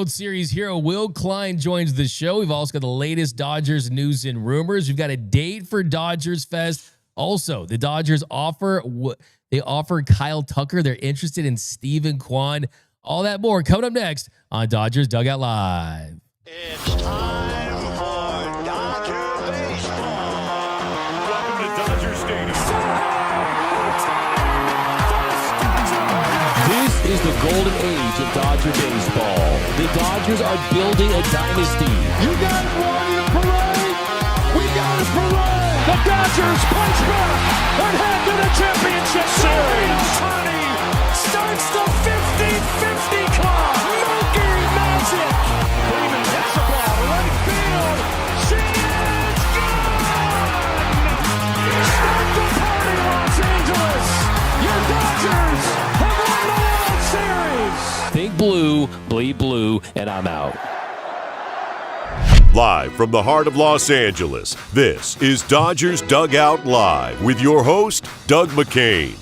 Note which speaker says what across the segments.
Speaker 1: World Series hero Will Klein joins the show. We've also got the latest Dodgers news and rumors. We've got a date for Dodgers Fest. Also, the Dodgers offer Kyle Tucker. They're interested in Steven Kwan. All that more coming up next on Dodgers Dugout Live.
Speaker 2: It's time for Dodger baseball.
Speaker 3: Welcome to Dodger Stadium.
Speaker 4: This is the golden age of Dodger baseball. The Dodgers are building a dynasty.
Speaker 3: You got it, Warrior Parade. We got it, Parade. The Dodgers punch back and head to the championship series. Ohtani starts the 50-50 clock. Monkey magic. Freeman hits the ball to right field. She is gone. Start the party, Los Angeles. Your Dodgers have won the World Series.
Speaker 4: Think blue, bleed blue, and I'm out.
Speaker 5: Live from the heart of Los Angeles, this is Dodgers Dugout Live with your host, Doug McKain.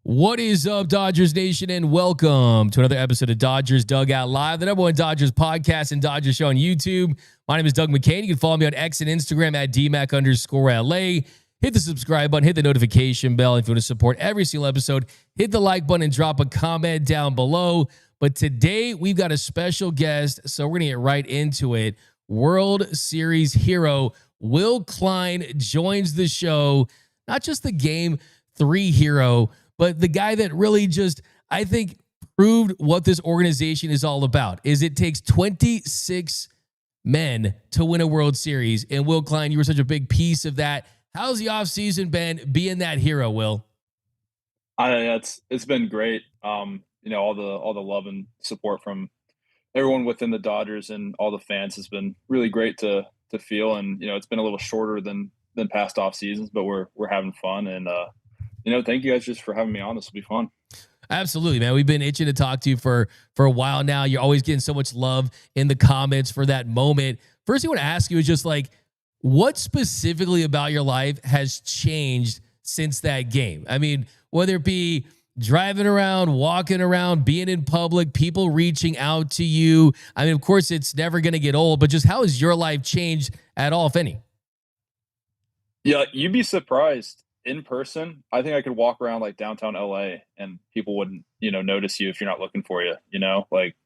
Speaker 1: What is up, Dodgers Nation, and welcome to another episode of Dodgers Dugout Live, the number one Dodgers podcast and Dodgers show on YouTube. My name is Doug McKain. You can follow me on X and Instagram at DMAC_LA. Hit the subscribe button, hit the notification bell. If you want to support every single episode, hit the like button and drop a comment down below. But today, we've got a special guest, so we're going to get right into it. World Series hero Will Klein joins the show. Not just the Game 3 hero, but the guy that really just, I think, proved what this organization is all about. Is it takes 26 men to win a World Series. And Will Klein, you were such a big piece of that. How's the offseason been being that hero, Will?
Speaker 6: It's been great. All the love and support from everyone within the Dodgers and all the fans has been really great to feel. And it's been a little shorter than past off seasons, but we're having fun. And thank you guys just for having me on. This will be fun.
Speaker 1: Absolutely, man. We've been itching to talk to you for a while now. You're always getting so much love in the comments for that moment. First thing I want to ask you is just like, what specifically about your life has changed since that game? I mean, whether it be driving around, walking around, being in public, people reaching out to you. I mean, of course, it's never going to get old, but just how has your life changed at all, if any?
Speaker 6: Yeah, you'd be surprised. In person, I think I could walk around like downtown LA and people wouldn't, notice you if you're not looking for you, like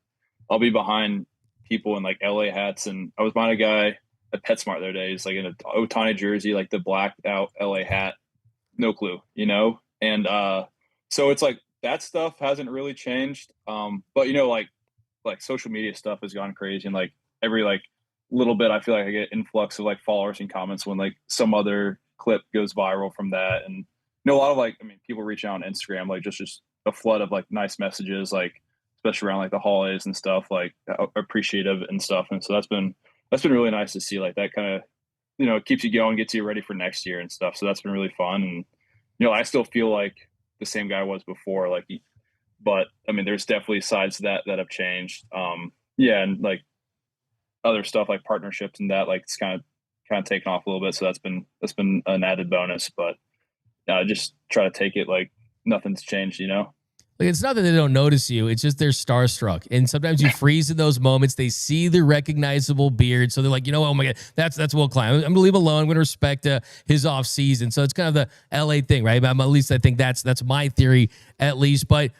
Speaker 6: I'll be behind people in like LA hats. And I was behind a guy at PetSmart the other day. He's like in a Ohtani jersey, like the blacked out LA hat, no clue, And so it's like that stuff hasn't really changed. But like social media stuff has gone crazy. And like every like little bit, I feel like I get influx of like followers and comments when like some other clip goes viral from that. And a lot of people reach out on Instagram, like just a flood of like nice messages, like especially around like the holidays and stuff, like appreciative and stuff. And so that's been really nice to see. Like that kind of keeps you going, gets you ready for next year and stuff. So that's been really fun. And I still feel like the same guy I was before, but there's definitely sides to that have changed. And like other stuff like partnerships and that, like it's kind of taken off a little bit. So that's been an added bonus, but I just try to take it like nothing's changed,
Speaker 1: Like, it's not that they don't notice you. It's just they're starstruck. And sometimes you freeze in those moments. They see the recognizable beard. So they're like, oh my God, that's Will Klein. I'm going to leave him alone. I'm going to respect his off season. So it's kind of the LA thing, right? At least I think that's my theory at least. But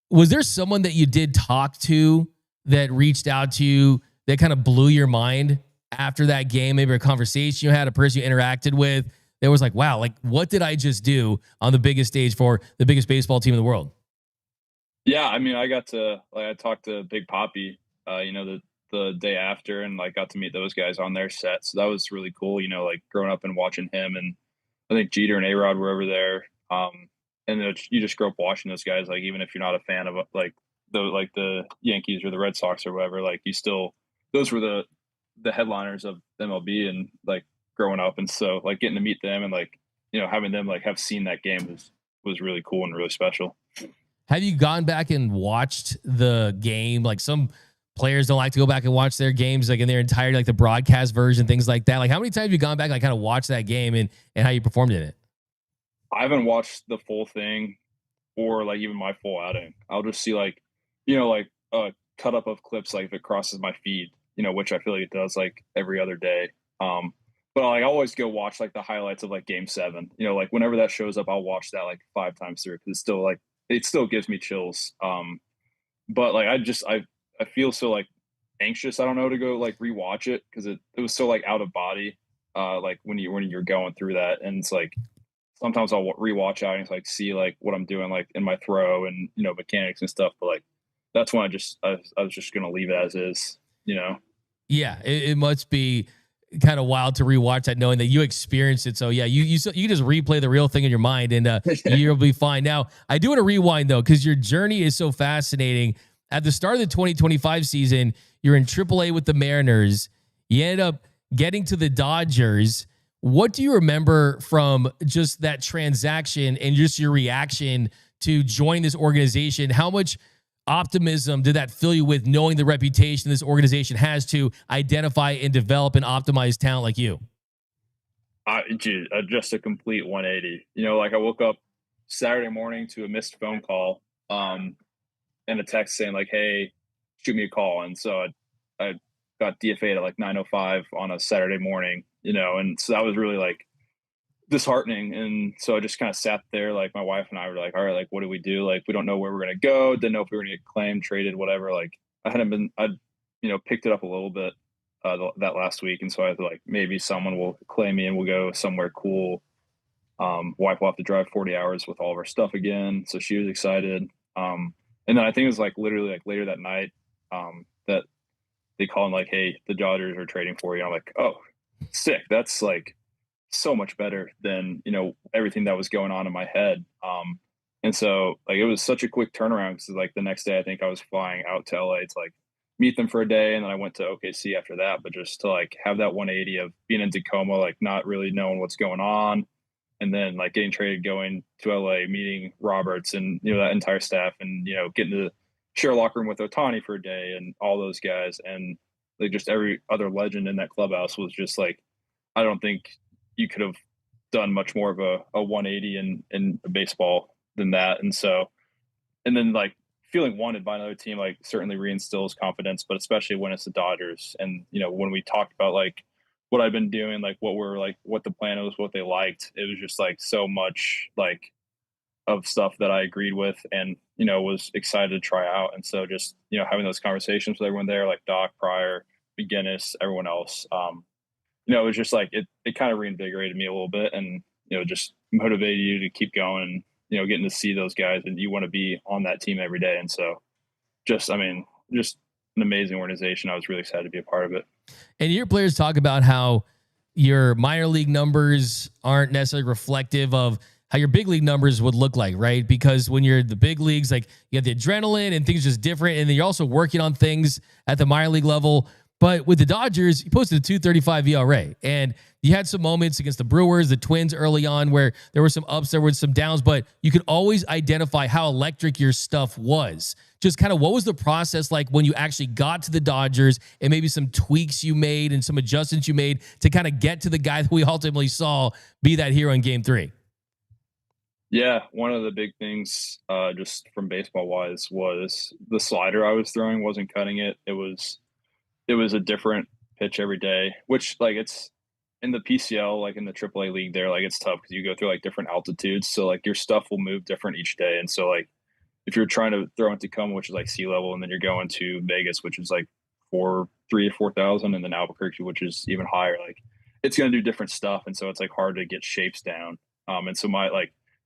Speaker 1: was there someone that you did talk to that reached out to you that kind of blew your mind after that game? Maybe a conversation you had, a person you interacted with that was like, wow, like what did I just do on the biggest stage for the biggest baseball team in the world?
Speaker 6: Yeah, I talked to Big Papi, the day after, and like got to meet those guys on their set. So that was really cool, like growing up and watching him. And I think Jeter and A-Rod were over there. And you just grow up watching those guys, like even if you're not a fan of like the Yankees or the Red Sox or whatever, like those were the headliners of MLB and like growing up. And so like getting to meet them and like, having them like have seen that game was really cool and really special.
Speaker 1: Have you gone back and watched the game? Like some players don't like to go back and watch their games like in their entirety, like the broadcast version, things like that. Like how many times have you gone back, like kind of watched that game and how you performed in it?
Speaker 6: I haven't watched the full thing or like even my full outing. I'll just see like, cut up of clips like if it crosses my feed, which I feel like it does like every other day. But I always go watch like the highlights of like Game 7. Like whenever that shows up, I'll watch that like 5 times through because it still gives me chills. But like I feel so like anxious. I don't know to go like rewatch it because it was so like out of body. Like when you're going through that, and it's like sometimes I'll rewatch out and it's like see like what I'm doing like in my throw and mechanics and stuff. But like that's when I was just gonna leave it as is.
Speaker 1: Yeah, it must be kind of wild to rewatch that, knowing that you experienced it. So yeah, you just replay the real thing in your mind, and you'll be fine. Now, I do want to rewind though, because your journey is so fascinating. At the start of the 2025 season, you're in AAA with the Mariners. You end up getting to the Dodgers. What do you remember from just that transaction and just your reaction to join this organization? How much optimism did that fill you with, knowing the reputation this organization has to identify and develop and optimize talent like you?
Speaker 6: Just a complete 180. Like I woke up Saturday morning to a missed phone call and a text saying like, hey, shoot me a call. And so I got DFA'd at like 9:05 on a Saturday morning, and so that was really like disheartening. And so I just kind of sat there, like my wife and I were like, all right, like what do we do? Like we don't know where we're gonna go, didn't know if we were gonna get claimed, traded, whatever. Like I'd picked it up a little bit that last week, and so I was like, maybe someone will claim me and we'll go somewhere cool. Wife will have to drive 40 hours with all of our stuff again, so she was excited. And then I think it was like literally like later that night that they called like, hey, the Dodgers are trading for you. I'm like, oh, sick. That's like so much better than, everything that was going on in my head. And so like, it was such a quick turnaround because like the next day, I think I was flying out to LA to like meet them for a day. And then I went to OKC after that, but just to like have that 180 of being in Tacoma, like not really knowing what's going on. And then like getting traded, going to LA, meeting Roberts and, that entire staff and, getting to share a locker room with Ohtani for a day and all those guys. And like just every other legend in that clubhouse was just like, I don't think you could have done much more of a 180 in baseball than that. And so, and then like feeling wanted by another team, like certainly reinstills confidence, but especially when it's the Dodgers. And, when we talked about like what I've been doing, like what the plan was, what they liked, it was just like so much like of stuff that I agreed with and, was excited to try out. And so just, having those conversations with everyone there, like Doc, Pryor, McGinnis, everyone else, it was just like, it kind of reinvigorated me a little bit and, just motivated you to keep going and, getting to see those guys and you want to be on that team every day. And so just an amazing organization. I was really excited to be a part of it.
Speaker 1: And your players talk about how your minor league numbers aren't necessarily reflective of how your big league numbers would look like, right? Because when you're the big leagues, like you have the adrenaline and things just different. And then you're also working on things at the minor league level. But with the Dodgers, you posted a 2.35 ERA, and you had some moments against the Brewers, the Twins early on where there were some ups, there were some downs, but you could always identify how electric your stuff was. Just kind of what was the process like when you actually got to the Dodgers and maybe some tweaks you made and some adjustments you made to kind of get to the guy that we ultimately saw be that hero in Game 3?
Speaker 6: Yeah, one of the big things just from baseball wise was the slider I was throwing wasn't cutting it. It was a different pitch every day, which like it's in the PCL, like in the AAA league there, like it's tough because you go through like different altitudes. So like your stuff will move different each day. And so like if you're trying to throw in Tacoma, which is like sea level, and then you're going to Vegas, which is like 3,000 to 4,000, and then Albuquerque, which is even higher, like it's going to do different stuff. And so it's like hard to get shapes down. And so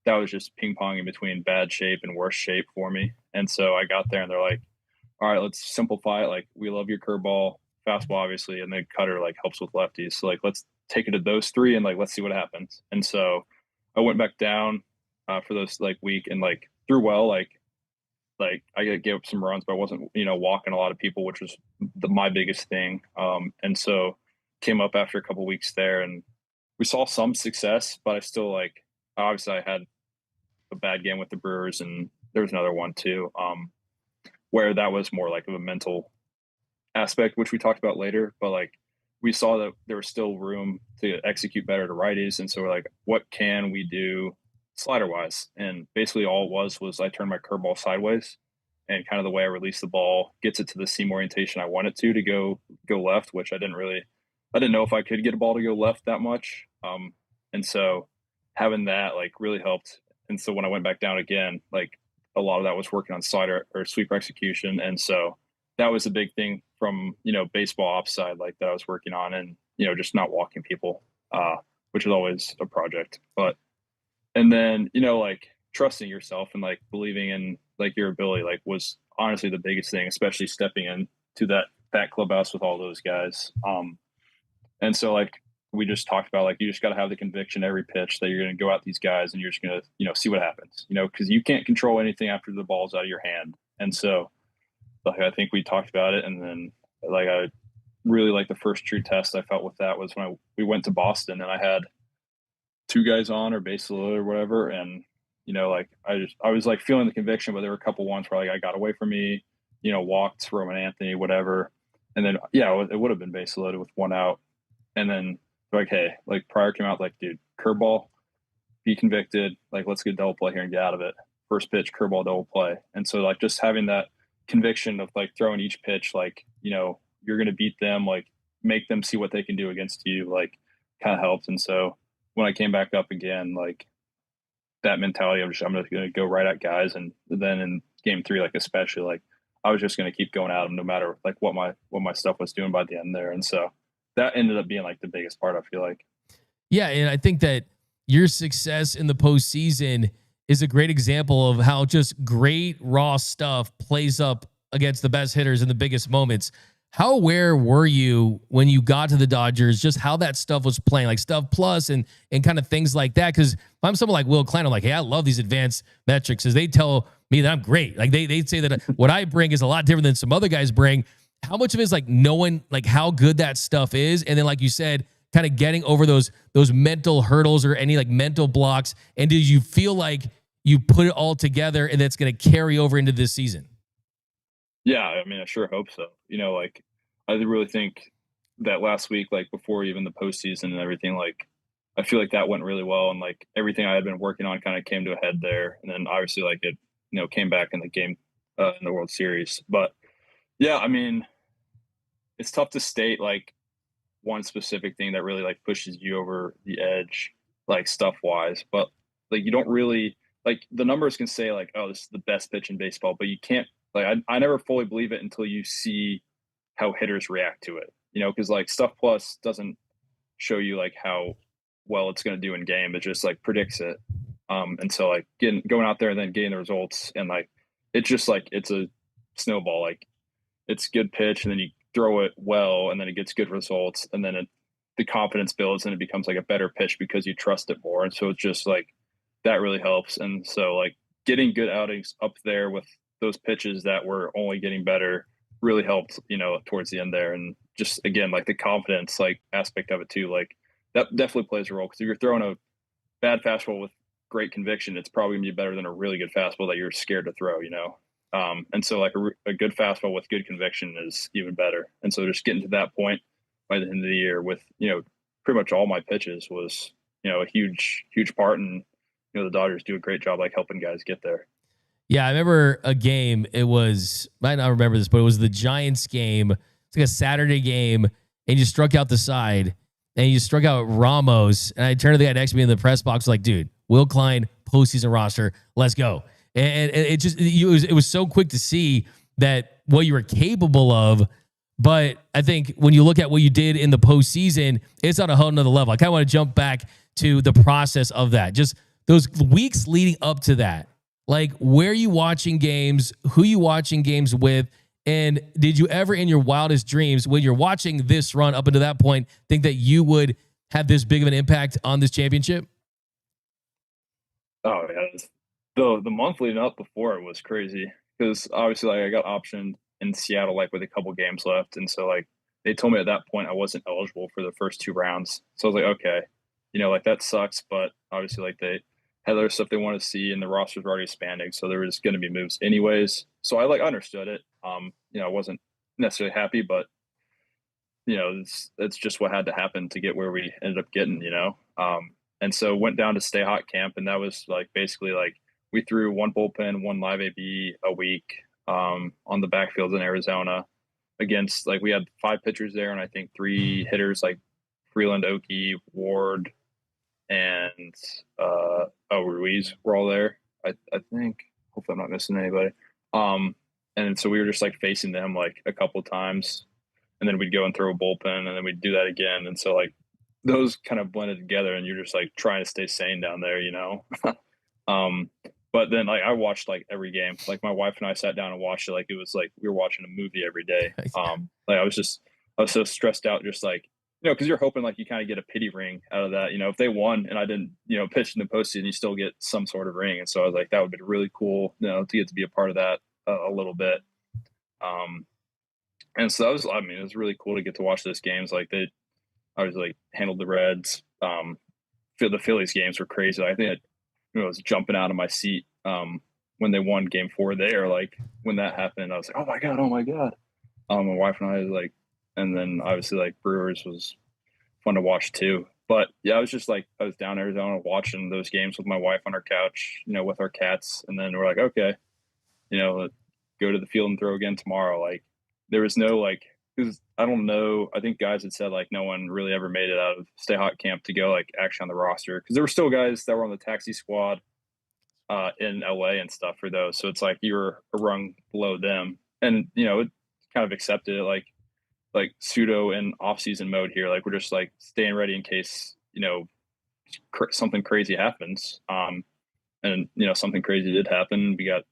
Speaker 6: that was just ping ponging between bad shape and worse shape for me. And so I got there and they're like, all right, let's simplify it. Like we love your curveball, fastball, obviously, and then cutter like helps with lefties. So like, let's take it to those three and like, let's see what happens. And so I went back down for those like week and like threw well, like I gave up some runs, but I wasn't, walking a lot of people, which was my biggest thing. And so came up after a couple of weeks there and we saw some success, but I still like, obviously I had a bad game with the Brewers and there was another one too. Where that was more like of a mental aspect, which we talked about later, but like we saw that there was still room to execute better to righties. And so we're like, what can we do slider wise? And basically all it was I turned my curveball sideways and kind of the way I release the ball gets it to the seam orientation I want it to go left, which I didn't know if I could get a ball to go left that much. And so having that like really helped. And so when I went back down again, like a lot of that was working on slider or sweeper execution. And so that was a big thing from, baseball ops side, like that I was working on, and, just not walking people, which is always a project. And then, like trusting yourself and like believing in like your ability, like was honestly the biggest thing, especially stepping into that clubhouse with all those guys. And so like we just talked about, like, you just got to have the conviction every pitch that you're going to go out these guys and you're just going to, see what happens, because you can't control anything after the ball's out of your hand. And so like, I think we talked about it. And then like, I really like the first true test I felt with that was when we went to Boston and I had 2 guys on or base load or whatever. And, like I was like feeling the conviction, but there were a couple ones where like I got away from me, walked Roman Anthony, whatever. And then, it would have been base loaded with 1 out. And then like, hey, like Pryor came out like, dude, curveball, be convicted. Like, let's get a double play here and get out of it. First pitch, curveball, double play. And so like just having that conviction of like throwing each pitch, like, you're going to beat them, like make them see what they can do against you, like kind of helped. And so when I came back up again, like that mentality of I'm just going to go right at guys. And then in game 3, like especially, like I was just going to keep going at them no matter like what my stuff was doing by the end there. And so that ended up being like the biggest part, I feel like.
Speaker 1: Yeah. And I think that your success in the postseason is a great example of how just great raw stuff plays up against the best hitters in the biggest moments. How aware were you when you got to the Dodgers, just how that stuff was playing, like stuff plus and kind of things like that? Because if I'm someone like Will Klein, I'm like, hey, I love these advanced metrics, as they tell me that I'm great. Like they'd say that what I bring is a lot different than some other guys bring. How much of it is like knowing like how good that stuff is, and then like you said, kind of getting over those mental hurdles or any like mental blocks? And did you feel like you put it all together and that's going to carry over into this season?
Speaker 6: Yeah, I mean, I sure hope so. Like I really think that last week, like before even the postseason and everything, like I feel like that went really well, and like everything I had been working on kind of came to a head there. And then obviously, like it, came back in the game in the World Series. But yeah, I mean, it's tough to state like one specific thing that really like pushes you over the edge, like stuff wise. But like you don't really like the numbers can say like, oh, this is the best pitch in baseball, but you can't. Like I never fully believe it until you see how hitters react to it, because like stuff plus doesn't show you like how well it's going to do in game. It just like predicts it. And so like going out there and then getting the results, and like it's just like it's a snowball. Like it's good pitch, and then you throw it well, and then it gets good results, and then the confidence builds, and it becomes like a better pitch because you trust it more. And so it's just like that really helps. And so like getting good outings up there with those pitches that were only getting better really helped, towards the end there. And just, again, like the confidence, like aspect of it too, like that definitely plays a role. Cause if you're throwing a bad fastball with great conviction, it's probably gonna be better than a really good fastball that you're scared to throw, And so like a good fastball with good conviction is even better. And so just getting to that point by the end of the year with, pretty much all my pitches was, a huge part. And, the Dodgers do a great job, like helping guys get there.
Speaker 1: Yeah, I remember a game. It was, I might not remember this, but it was the Giants game. It's like a Saturday game, and you struck out the side, and you struck out Ramos. And I turned to the guy next to me in the press box, like, dude, Will Klein, postseason roster, let's go. And it just, it was so quick to see that what you were capable of. But I think when you look at what you did in the postseason, it's on a whole nother level. I kind of want to jump back to the process of that. Just those weeks leading up to that. Like, where are you watching games? Who you watching games with? And did you ever in your wildest dreams, when you're watching this run up until that point, think that you would have this big of an impact on this championship?
Speaker 6: Oh, yeah. The month leading up before it was crazy because obviously like I got optioned in Seattle like with a couple games left. And so like they told me at that point I wasn't eligible for the first 2 rounds. So I was like, okay, like that sucks. But obviously like they had other stuff they wanted to see, and the rosters were already expanding, so there was going to be moves anyways. So I like understood it. I wasn't necessarily happy, but it's just what had to happen to get where we ended up getting. And so went down to Stay Hot camp, and that was like basically like we threw 1 bullpen, 1 live AB a week, on the backfields in Arizona against, like, we had 5 pitchers there and I think 3 hitters, like Freeland, Oki, Ward, and Ruiz were all there. I think. Hopefully I'm not missing anybody. And so we were just like facing them like a couple times, and then we'd go and throw a bullpen, and then we'd do that again. And so like those kind of blended together, and you're just like trying to stay sane down there, you know. But then like I watched like every game. Like my wife and I sat down and watched it like it was like we were watching a movie every day. Like I was so stressed out, just like, you know, because you're hoping like you kind of get a pity ring out of that. You know, if they won and I didn't, you know, pitch in the postseason, you still get some sort of ring. And so I was like, that would be really cool, you know, to get to be a part of that a little bit. And so that was, I mean, it was really cool to get to watch those games. Like I was like handled the Reds. The Phillies games were crazy. I think I was jumping out of my seat when they won Game 4 there. Like when that happened, I was like, oh my God. My wife and I was like, and then obviously like Brewers was fun to watch too. But yeah, I was just like, I was down in Arizona watching those games with my wife on our couch, you know, with our cats. And then we're like, okay, you know, let's go to the field and throw again tomorrow. Like there was no like, because I don't know, I think guys had said like no one really ever made it out of Stay Hot camp to go like actually on the roster, because there were still guys that were on the taxi squad in LA and stuff for those. So it's like you were a rung below them, and you know, it kind of accepted it like pseudo and off-season mode here. Like we're just like staying ready in case, you know, something crazy happens. And you know, something crazy did happen. We got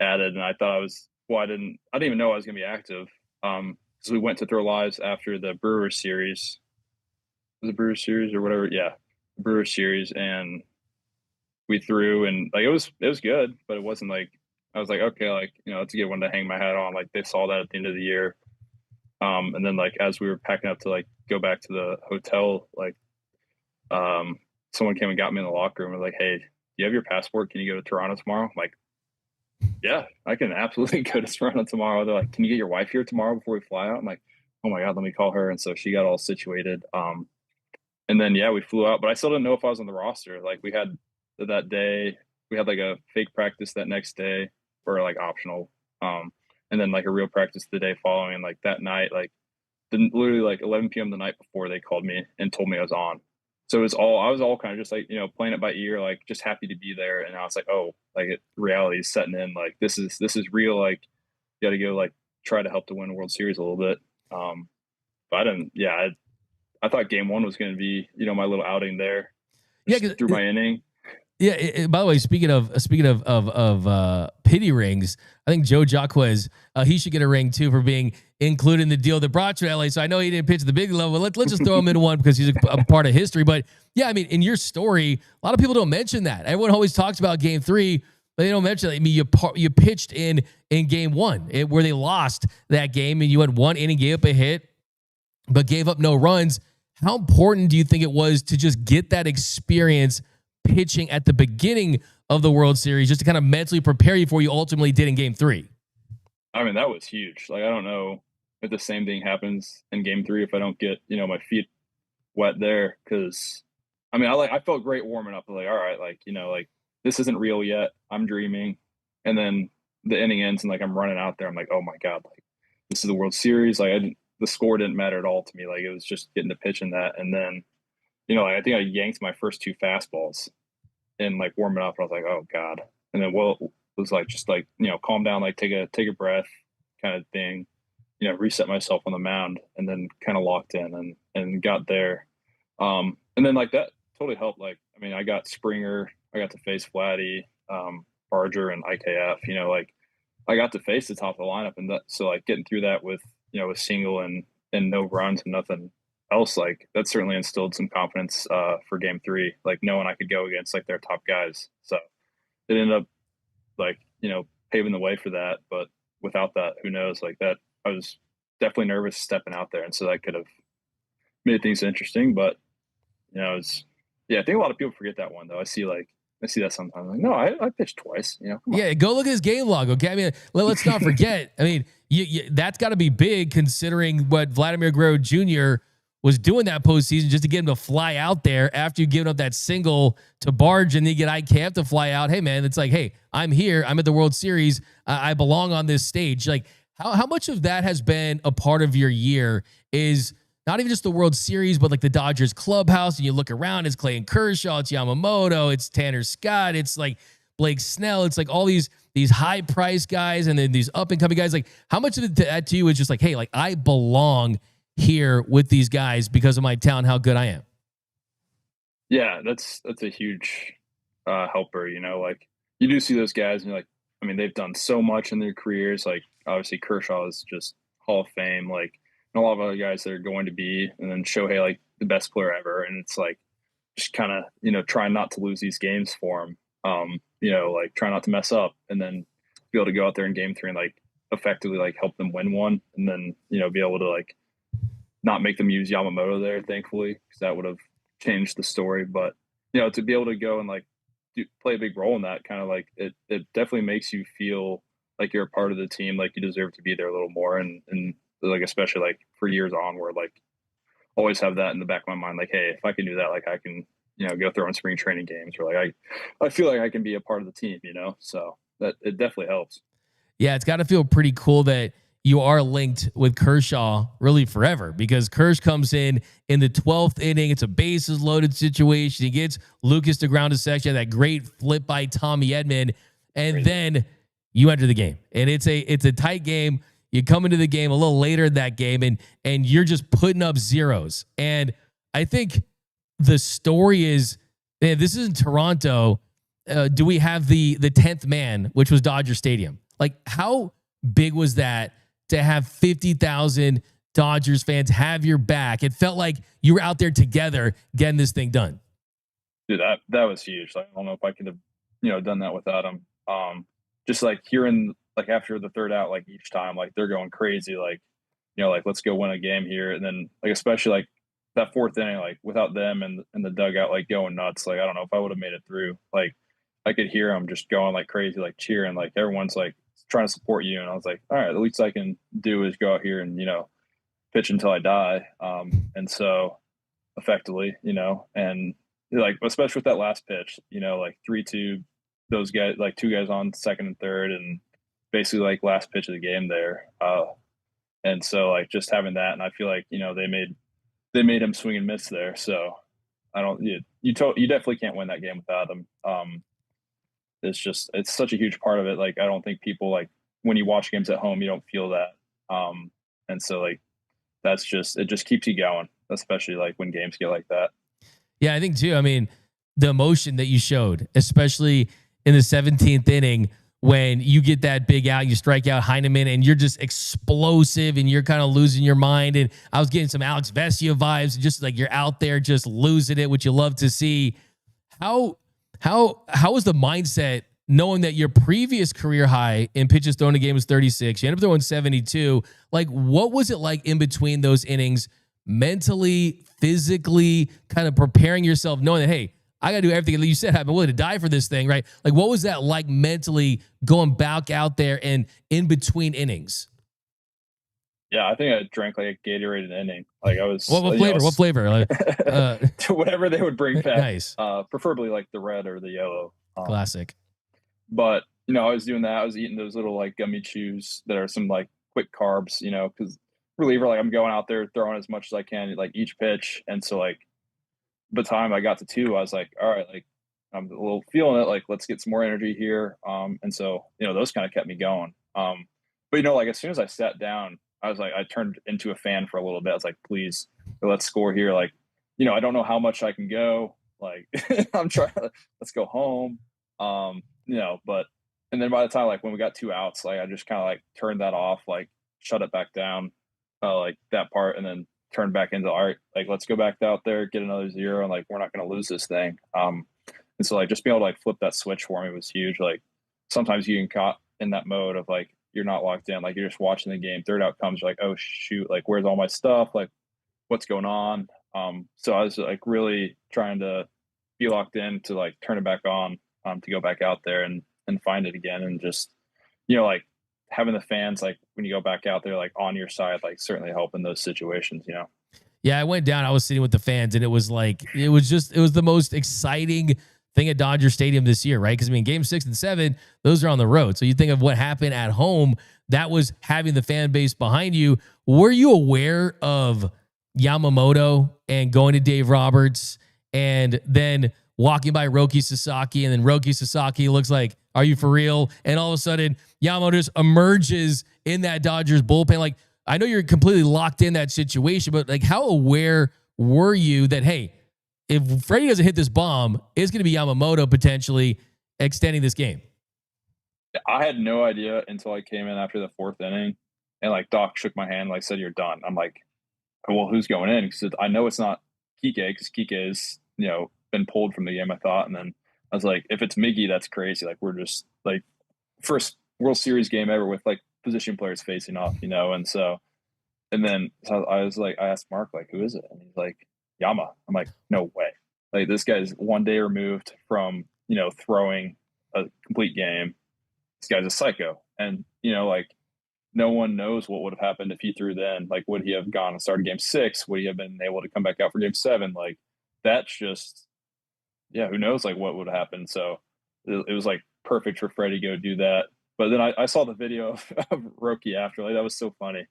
Speaker 6: added, and I thought I didn't even know I was gonna be active. So we went to throw lives after the Brewers series. Was it Brewers series or whatever? Yeah, Brewers series, and we threw, and like it was good, but it wasn't like I was like, okay, like, you know, that's a good one to hang my hat on. Like they saw that at the end of the year. And then like as we were packing up to like go back to the hotel, like someone came and got me in the locker room and was like, hey, do you have your passport? Can you go to Toronto tomorrow? I'm like, yeah, I can absolutely go to Toronto tomorrow. They're like, can you get your wife here tomorrow before we fly out? I'm like, oh my God, let me call her. And so she got all situated. And then, yeah, we flew out, but I still didn't know if I was on the roster. Like we had that day, we had like a fake practice that next day, or like optional. And then like a real practice the day following. And like that night, like literally like 11 p.m. the night before, they called me and told me I was on. So I was all kind of just like, you know, playing it by ear, like just happy to be there. And I was like, oh, like reality is setting in. Like this is real. Like you got to go like try to help to win a World Series a little bit. But I didn't. Yeah, I thought Game 1 was going to be, you know, my little outing there.
Speaker 1: Yeah,
Speaker 6: through my inning.
Speaker 1: Yeah. By the way, speaking of pity rings, I think Joe Jacquez, he should get a ring too for being included in the deal that brought you to LA. So I know he didn't pitch at the big level. Let's just throw him in one because he's a part of history. But yeah, I mean, in your story, a lot of people don't mention that. Everyone always talks about Game 3, but they don't mention that. I mean, you pitched in Game 1 where they lost that game, and you had one inning, gave up a hit, but gave up no runs. How important do you think it was to just get that experience pitching at the beginning of the World Series, just to kind of mentally prepare you for what you ultimately did in Game 3?
Speaker 6: I mean, that was huge. Like, I don't know if the same thing happens in Game 3 if I don't get, you know, my feet wet there. Cause I mean, I felt great warming up. Like, all right, like, you know, like this isn't real yet. I'm dreaming. And then the inning ends and like, I'm running out there. I'm like, oh my God, like this is the World Series. Like the score didn't matter at all to me. Like it was just getting to pitch in that. And then, you know, like, I think I yanked my first 2 fastballs and like warming up. And I was like, oh God. And then it was like, just like, you know, calm down, like take a breath kind of thing, you know, reset myself on the mound, and then kind of locked in and got there. And then like that totally helped. Like, I mean, I got Springer, I got to face Vladdy, Barger, and IKF, you know, like I got to face the top of the lineup. And that, so like getting through that with, you know, a single and no runs and nothing else, like that certainly instilled some confidence for Game 3, like knowing I could go against like their top guys. So it ended up like, you know, paving the way for that. But without that, who knows? Like that, I was definitely nervous stepping out there, and so that could have made things interesting. But you know, I think a lot of people forget that one though. I see that sometimes. Like, no, I pitched twice. You know,
Speaker 1: yeah, go look at his game log. Okay, I mean, let's not forget. I mean, that's got to be big considering what Vladimir Guerrero Jr. was doing that postseason just to get him to fly out there after you giving up that single to Barge and then you get IKF to fly out. Hey, man, it's like, hey, I'm here. I'm at the World Series. I belong on this stage. Like, how much of that has been a part of your year is not even just the World Series, but like the Dodgers clubhouse, and you look around, it's Clayton Kershaw, it's Yamamoto, it's Tanner Scott, it's like Blake Snell, it's like all these high price guys and then these up and coming guys. Like, how much of that to you is just like, hey, like I belong here with these guys because of my talent, how good I am?
Speaker 6: Yeah, that's a huge helper. You know, like you do see those guys, and you're like, I mean, they've done so much in their careers. Like obviously Kershaw is just Hall of Fame. Like and a lot of other guys that are going to be, and then Shohei, like the best player ever. And it's like just kind of, you know, trying not to lose these games for him. You know, like try not to mess up, and then be able to go out there in game 3 and like effectively like help them win one, and then, you know, be able to like not make them use Yamamoto there, thankfully, because that would have changed the story. But, you know, to be able to go and like play a big role in that, kind of like it definitely makes you feel like you're a part of the team, like you deserve to be there a little more. And like, especially like for years onward, like always have that in the back of my mind, like, hey, if I can do that, like I can, you know, go throw in spring training games, or like I feel like I can be a part of the team, you know, so that it definitely helps.
Speaker 1: Yeah, it's got to feel pretty cool that you are linked with Kershaw really forever, because Kersh comes in the 12th inning. It's a bases loaded situation. He gets Lucas to ground to section, that great flip by Tommy Edman, and then you enter the game, and it's a tight game. You come into the game a little later in that game, and you're just putting up zeros. And I think the story is, man, this is in Toronto. Do we have the 10th man, which was Dodger Stadium? Like, how big was that to have 50,000 Dodgers fans have your back? It felt like you were out there together getting this thing done.
Speaker 6: Dude, that was huge. Like, I don't know if I could have, you know, done that without him. Just like hearing, like after the third out, like each time, like they're going crazy, like, you know, like let's go win a game here. And then like, especially like that 4th inning, like without them and the dugout, like going nuts. Like, I don't know if I would have made it through. Like I could hear them just going like crazy, like cheering, like everyone's like trying to support you. And I was like, all right, the least I can do is go out here and, you know, pitch until I die. And so effectively, you know, and like, especially with that last pitch, you know, like 3-2, those guys, like 2 guys on second and third, and basically like last pitch of the game there. And so like just having that, and I feel like, you know, they made him swing and miss there. So I don't, you definitely can't win that game without him. It's such a huge part of it. Like, I don't think people, like when you watch games at home, you don't feel that. And so like, it just keeps you going, especially like when games get like that.
Speaker 1: Yeah, I think too. I mean, the emotion that you showed, especially in the 17th inning, when you get that big out, you strike out Heineman, and you're just explosive, and you're kind of losing your mind. And I was getting some Alex Vesia vibes, just like you're out there just losing it, which you love to see. How was the mindset knowing that your previous career high in pitches thrown a game was 36? You ended up throwing 72. Like, what was it like in between those innings, mentally, physically, kind of preparing yourself, knowing that, hey, I got to do everything. Like you said, I'm willing to die for this thing, right? Like, what was that like mentally going back out there and in between innings?
Speaker 6: Yeah, I think I drank like a Gatorade an inning. Like I was.
Speaker 1: What flavor? What flavor? Like,
Speaker 6: whatever they would bring back.
Speaker 1: Nice.
Speaker 6: Preferably like the red or the yellow.
Speaker 1: Classic.
Speaker 6: But, you know, I was doing that. I was eating those little like gummy chews that are some like quick carbs, you know, because reliever, like I'm going out there throwing as much as I can, like each pitch. And so like, by the time I got to 2, I was like, all right, like I'm a little feeling it, like let's get some more energy here. And so, you know, those kind of kept me going. But, you know, like as soon as I sat down, I was like, I turned into a fan for a little bit. I was like, please, let's score here. Like, you know, I don't know how much I can go. Like I'm trying to, let's go home. You know, and then by the time, like when we got 2 outs, like I just kind of like turned that off, like shut it back down, like that part, and then turn back into art, like let's go back out there, get another 0, and like we're not going to lose this thing. And so like just being able to like flip that switch for me was huge. Like sometimes you get caught in that mode of like you're not locked in, like you're just watching the game, third out comes, you're like, oh shoot, like where's all my stuff, like what's going on. So I was like really trying to be locked in to like turn it back on, to go back out there and find it again, and just, you know, like having the fans, like when you go back out there, like on your side, like certainly help in those situations, you know?
Speaker 1: Yeah, I went down. I was sitting with the fans, and it was the most exciting thing at Dodger Stadium this year, right? Because, I mean, game 6 and 7, those are on the road. So you think of what happened at home, that was having the fan base behind you. Were you aware of Yamamoto and going to Dave Roberts and then walking by Roki Sasaki, and then Roki Sasaki looks like, are you for real? And all of a sudden, Yamamoto just emerges in that Dodgers bullpen. Like, I know you're completely locked in that situation, but like, how aware were you that, hey, if Freddie doesn't hit this bomb, it's going to be Yamamoto potentially extending this game?
Speaker 6: I had no idea until I came in after the 4th inning, and like Doc shook my hand, like said, "You're done." I'm like, "Well, who's going in?" Because I know it's not Kike, because Kike is, been pulled from the game, I thought. And then I was like, if it's Miggy, that's crazy. Like, we're just like first World Series game ever with like position players facing off, and so I was like, I asked Mark, like, who is it? And he's like, Yama. I'm like, no way. Like, this guy's one day removed from, throwing a complete game. This guy's a psycho. And, like, no one knows what would have happened if he threw then. Like, would he have gone and started game 6? Would he have been able to come back out for game 7? Like, that's just, yeah, who knows, like, what would have happened. So it was, like, perfect for Freddie to go do that. But then I saw the video of Roki after. Like, that was so funny.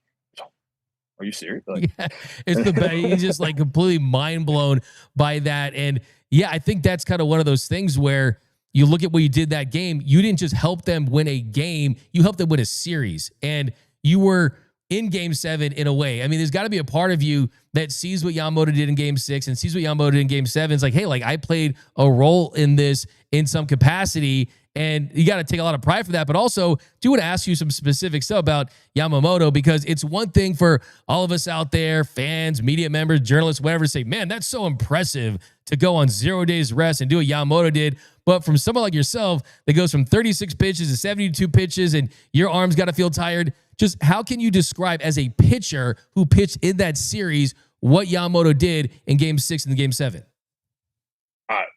Speaker 6: Are you serious? Like,
Speaker 1: yeah, it's the best. He's just like completely mind blown by that. And yeah, I think that's kind of one of those things where you look at what you did that game. You didn't just help them win a game, you helped them win a series. And you were in game 7 in a way. I mean, there's got to be a part of you that sees what Yamamoto did in game 6 and sees what Yamamoto did in game 7. It's like, hey, like, I played a role in this in some capacity. And you got to take a lot of pride for that. But also, do want to ask you some specific stuff about Yamamoto, because it's one thing for all of us out there, fans, media members, journalists, whatever, say, man, that's so impressive to go on 0 days rest and do what Yamamoto did. But from someone like yourself that goes from 36 pitches to 72 pitches and your arms got to feel tired, just how can you describe as a pitcher who pitched in that series what Yamamoto did in game 6 and game 7?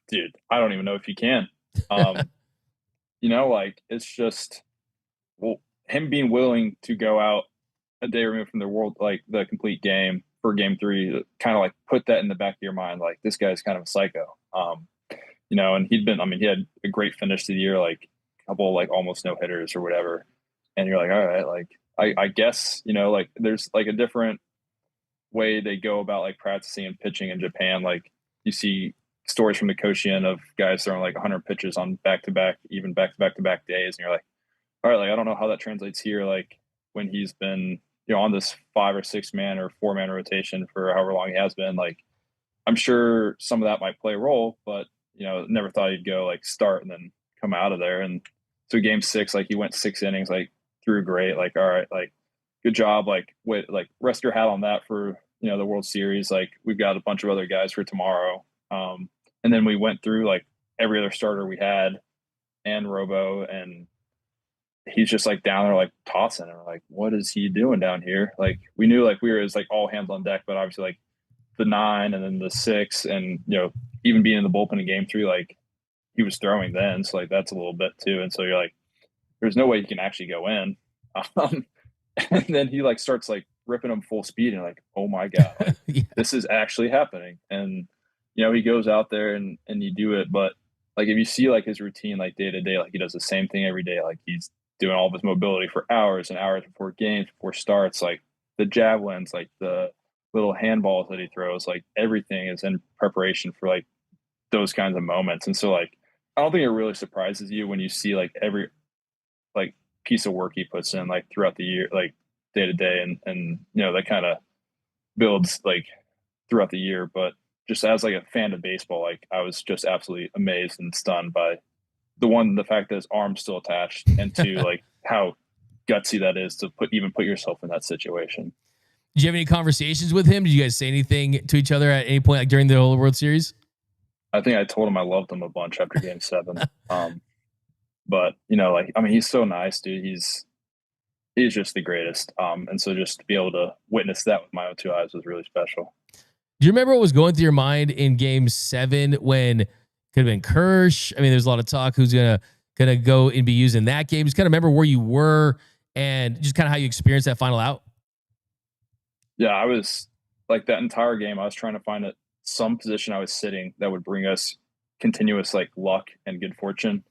Speaker 6: Dude, I don't even know if you can. Like, it's just, well, him being willing to go out a day removed from the complete game for game 3, kind of like put that in the back of your mind. Like, this guy's kind of a psycho. And he had a great finish to the year, like a couple like almost no hitters or whatever. And you're like, all right, like, I guess, like, there's like a different way they go about like practicing and pitching in Japan. Like, you see stories from the Koshian of guys throwing like 100 pitches on back-to-back days. And you're like, all right, like, I don't know how that translates here. Like, when he's been, on this 5 or 6 man or 4 man rotation for however long he has been, like, I'm sure some of that might play a role, but, never thought he'd go like start and then come out of there. And so game 6, like, he went 6 innings, like, threw great. Like, all right, like, good job. Like, wait, like, rest your hat on that for, the World Series. Like, we've got a bunch of other guys for tomorrow. And then we went through like every other starter we had and Robo, and he's just like down there, like tossing. And we're like, what is he doing down here? Like, we knew like we were as like all hands on deck, but obviously like the 9 and then the 6 and, even being in the bullpen in game 3, like, he was throwing then. So like, that's a little bit too. And so you're like, there's no way he can actually go in. And then he like starts like ripping him full speed and like, oh my God, like,
Speaker 1: Yeah.
Speaker 6: this is actually happening. And, he goes out there and you do it. But like, if you see like his routine, like day to day, like he does the same thing every day. Like, he's doing all of his mobility for hours and hours before games, before starts, like the javelins, like the little handballs that he throws, like everything is in preparation for like those kinds of moments. And so like, I don't think it really surprises you when you see like every like piece of work he puts in like throughout the year, like day to day. And that kind of builds like throughout the year. But just as like a fan of baseball, like, I was just absolutely amazed and stunned by the fact that his arm's still attached, and 2, like, how gutsy that is to put yourself in that situation.
Speaker 1: Did you have any conversations with him? Did you guys say anything to each other at any point, like during the whole World Series?
Speaker 6: I think I told him I loved him a bunch after game 7. But like, I mean, he's so nice, dude. He's just the greatest. And so just to be able to witness that with my own 2 eyes was really special.
Speaker 1: Do you remember what was going through your mind in game 7 when it could have been Kersh? I mean, there's a lot of talk who's gonna go and be used in that game. Just kind of remember where you were and just kind of how you experienced that final out.
Speaker 6: Yeah, I was like that entire game, I was trying to find some position I was sitting that would bring us continuous like luck and good fortune.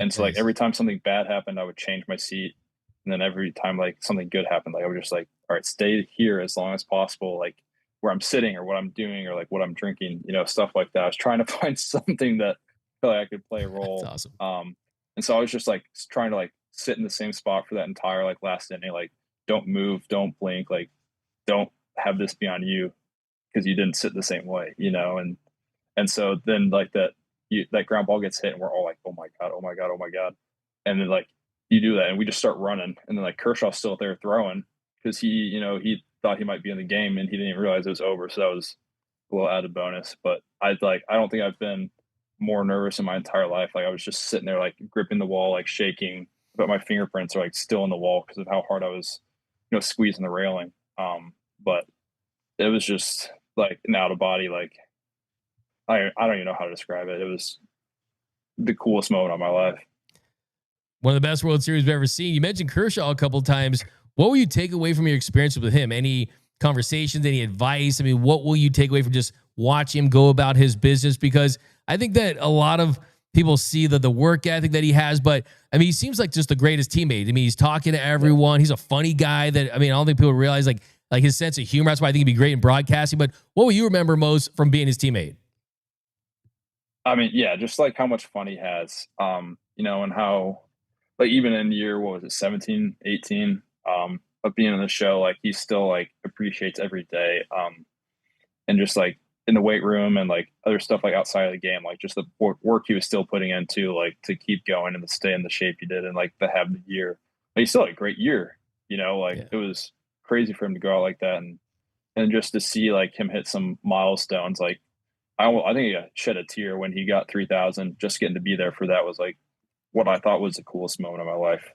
Speaker 6: And so like
Speaker 1: Nice.
Speaker 6: every time something bad happened, I would change my seat. And then every time like something good happened, like I would just like, all right, stay here as long as possible, like where I'm sitting or what I'm doing or like what I'm drinking, stuff like that. I was trying to find something that I felt like I could play a role.
Speaker 1: That's awesome.
Speaker 6: And so I was just like trying to like sit in the same spot for that entire like last inning, like don't move, don't blink, like don't have this be on you because you didn't sit the same way, and so then like that ground ball gets hit and we're all like, oh my god, oh my god, oh my god, and then like you do that and we just start running and then like Kershaw's still there throwing because he thought he might be in the game and he didn't even realize it was over, so that was a little added bonus. But I don't think I've been more nervous in my entire life. Like I was just sitting there like gripping the wall, like shaking, but my fingerprints are like still in the wall because of how hard I was squeezing the railing. But it was just like an out of body, like I don't even know how to describe it. It was the coolest moment of my life.
Speaker 1: One of the best World Series we've ever seen. You mentioned Kershaw a couple of times. What will you take away from your experience with him? Any conversations, any advice? I mean, what will you take away from just watching him go about his business? Because I think that a lot of people see the work ethic that he has, but I mean, he seems like just the greatest teammate. I mean, he's talking to everyone. He's a funny guy that, I mean, I don't think people realize like his sense of humor. That's why I think he'd be great in broadcasting. But what will you remember most from being his teammate?
Speaker 6: I mean, yeah, just like how much fun he has, and how, like, even in year, what was it, 17, 18, of being on the show, like, he still, like, appreciates every day, and just, like, in the weight room and, like, other stuff, like, outside of the game, like, just the work he was still putting into, like, to keep going and to stay in the shape he did and, like, to have the year. Like, he still had a great year, It was crazy for him to go out like that, and just to see, like, him hit some milestones, like, I think I shed a tear when he got 3,000. Just getting to be there for that was like what I thought was the coolest moment of my life.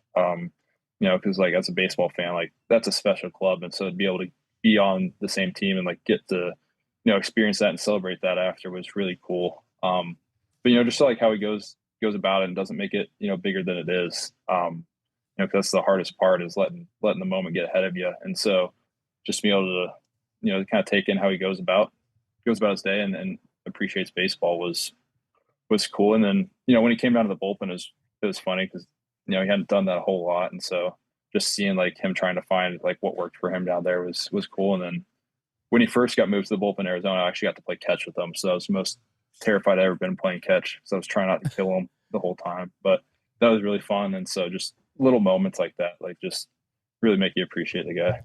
Speaker 6: Because like as a baseball fan, like that's a special club, and so to be able to be on the same team and like get to experience that and celebrate that after was really cool. But just like how he goes about it and doesn't make it bigger than it is. Because that's the hardest part is letting the moment get ahead of you, and so just be able to kind of take in how he goes about his day and appreciates baseball was cool. And then when he came down to the bullpen, it was funny because he hadn't done that a whole lot, and so just seeing like him trying to find like what worked for him down there was cool. And then when he first got moved to the bullpen in Arizona, I actually got to play catch with him, so I was the most terrified I'd ever been playing catch, so I was trying not to kill him the whole time, but that was really fun. And so just little moments like that, like just really make you appreciate the guy.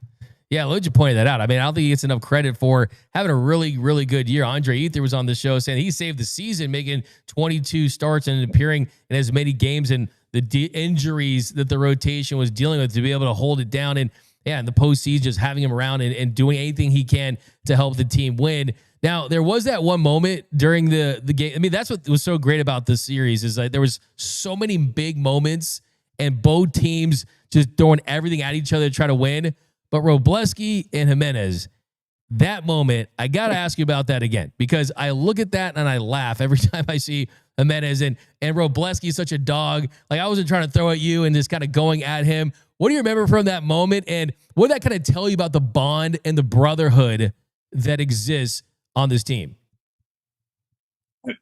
Speaker 1: Yeah, Luigi pointed that out. I mean, I don't think he gets enough credit for having a really, really good year. Andre Ether was on the show saying he saved the season, making 22 starts and appearing in as many games, and the injuries that the rotation was dealing with to be able to hold it down. And yeah, in the postseason, just having him around and doing anything he can to help the team win. Now, there was that one moment during the game. I mean, that's what was so great about this series is like there was so many big moments and both teams just throwing everything at each other to try to win. But Robleski and Jimenez, that moment, I got to ask you about that again, because I look at that and I laugh every time I see Jimenez and Robleski is such a dog. Like I wasn't trying to throw at you and just kind of going at him. What do you remember from that moment? And what did that kind of tell you about the bond and the brotherhood that exists on this team?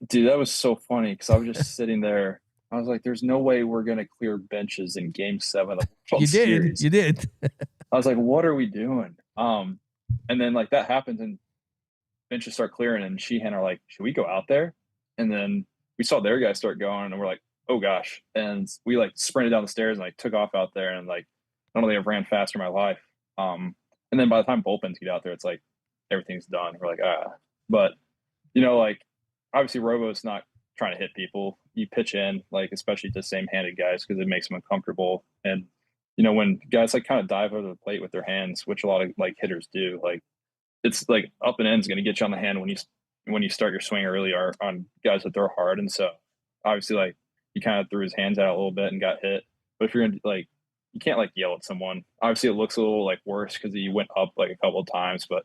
Speaker 6: Dude, that was so funny because I was just sitting there. I was like, there's no way we're going to clear benches in game 7 of the World Series.
Speaker 1: You did.
Speaker 6: I was like, what are we doing? And then like that happens and benches start clearing and Sheehan are like, should we go out there? And then we saw their guys start going and we're like, oh gosh. And we like sprinted down the stairs and like took off out there and like, I don't think I've ran faster in my life. And then by the time bullpens get out there, it's like everything's done. We're like, but like obviously Robo's not trying to hit people. You pitch in, like especially to same-handed guys because it makes them uncomfortable. And when guys like kind of dive over the plate with their hands, which a lot of like hitters do, like it's like up and in is going to get you on the hand when you start your swing early or on guys that throw hard. And so obviously like he kind of threw his hands out a little bit and got hit. But if you're going to like, you can't like yell at someone. Obviously it looks a little like worse because he went up like a couple of times, but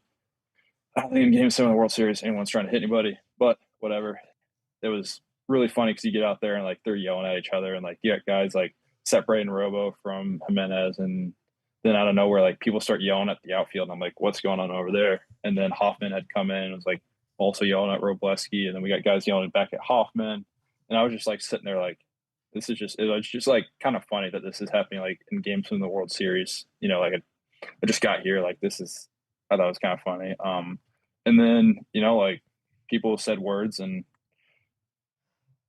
Speaker 6: I don't think in game 7 of the World Series anyone's trying to hit anybody, but whatever. It was really funny because you get out there and like they're yelling at each other and like you got guys like separating Robo from Jimenez and then out of nowhere, like people start yelling at the outfield. And I'm like, what's going on over there? And then Hoffman had come in and was like also yelling at Robleski. And then we got guys yelling back at Hoffman. And I was just like sitting there like, this is just, it's just like kind of funny that this is happening like in games from the World Series. You know, like I just got here. Like this is, I thought it was kind of funny. And then, you know, like people said words and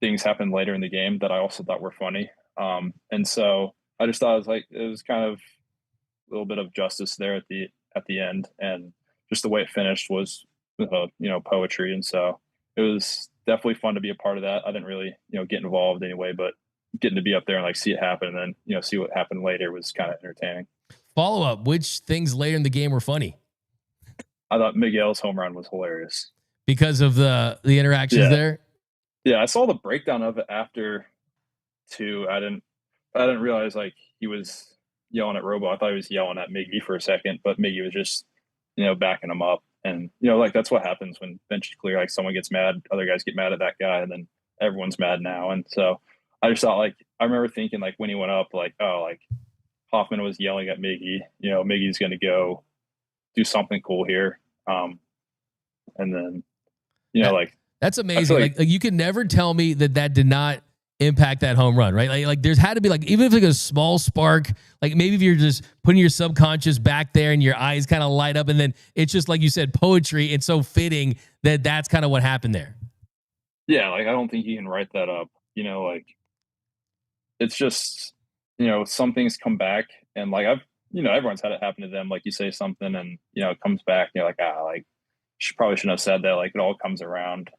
Speaker 6: things happened later in the game that I also thought were funny. And so I just thought it was kind of a little bit of justice there at the end, and just the way it finished was, you know, poetry. And so it was definitely fun to be a part of that. I didn't really, you know, get involved anyway, but getting to be up there and like see it happen and then, you know, see what happened later was kind of entertaining.
Speaker 1: Follow up, which things later in the game were funny?
Speaker 6: I thought Miguel's home run was hilarious
Speaker 1: Because of the interactions there?
Speaker 6: Yeah, I saw the breakdown of it after too. I didn't realize like he was yelling at Robo. I thought he was yelling at Miggy for a second, but Miggy was just, you know, backing him up. And, you know, like that's what happens when bench is clear. Like someone gets mad, other guys get mad at that guy, and then everyone's mad now. And so I just thought, like, I remember thinking like when he went up, like, oh, like Hoffman was yelling at Miggy, you know, Miggy's going to go do something cool here. And then, you know, like,
Speaker 1: that's amazing. Like you can never tell me that did not impact that home run, right? Like there's had to be like, even if like a small spark, like maybe if you're just putting your subconscious back there and your eyes kind of light up, and then it's just like you said, poetry. It's so fitting that that's kind of what happened there.
Speaker 6: Yeah. Like, I don't think you can write that up, you know, like it's just, you know, some things come back and like you know, everyone's had it happen to them. Like you say something and, you know, it comes back and you're like, like probably shouldn't have said that. Like it all comes around.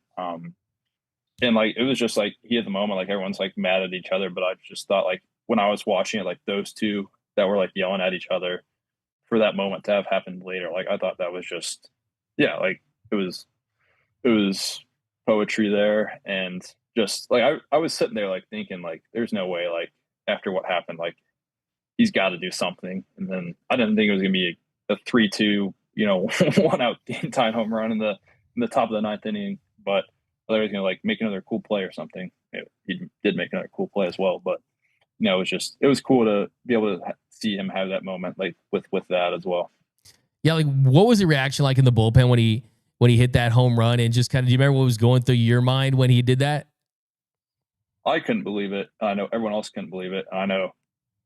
Speaker 6: And like, it was just like he at the moment, like everyone's like mad at each other. But I just thought like when I was watching it, like those two that were like yelling at each other for that moment to have happened later, like I thought that was just, yeah, like it was poetry there. And just like, I was sitting there like thinking like, there's no way, like after what happened, like he's got to do something. And then I didn't think it was going to be a 3-2, you know, 1-out game time home run in the top of the ninth inning, but I thought he was going to like make another cool play or something. He did make another cool play as well, but you know, it was cool to be able to see him have that moment, like with that as well.
Speaker 1: Yeah. Like what was the reaction like in the bullpen when he hit that home run, and just kind of, do you remember what was going through your mind when he did that?
Speaker 6: I couldn't believe it. I know everyone else couldn't believe it. I know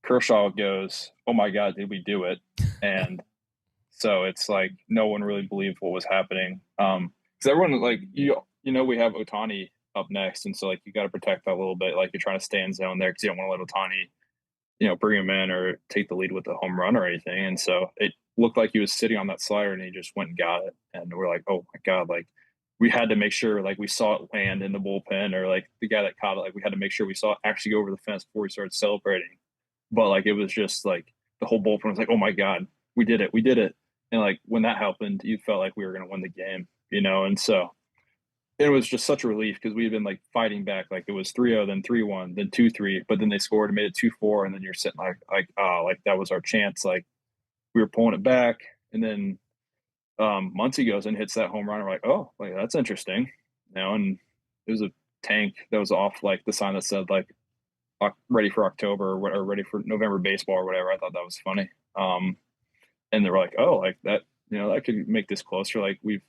Speaker 6: Kershaw goes, "Oh my God, did we do it?" And so it's like no one really believed what was happening. Because everyone like you know, we have Ohtani up next, and so like you got to protect that a little bit. Like you're trying to stay in zone there because you don't want to let Ohtani, you know, bring him in or take the lead with the home run or anything. And so it looked like he was sitting on that slider and he just went and got it. And we're like, oh my God, like we had to make sure like we saw it land in the bullpen, or like the guy that caught it, like we had to make sure we saw it actually go over the fence before we started celebrating. But like it was just like the whole bullpen was like, oh my God, we did it. And like when that happened, you felt like we were going to win the game, you know? And so it was just such a relief because we've been like fighting back. Like it was 3-0, then 3-1, then 2-3, but then they scored and made it 2-4. And then you're sitting like, oh, like that was our chance. Like we were pulling it back. And then Muncy goes and hits that home run. And we're like, oh, like that's interesting, you know? And it was a tank that was off like the sign that said like ready for October or ready for November baseball or whatever. I thought that was funny. And they were like, oh, like that, you know, that could make this closer. Like we've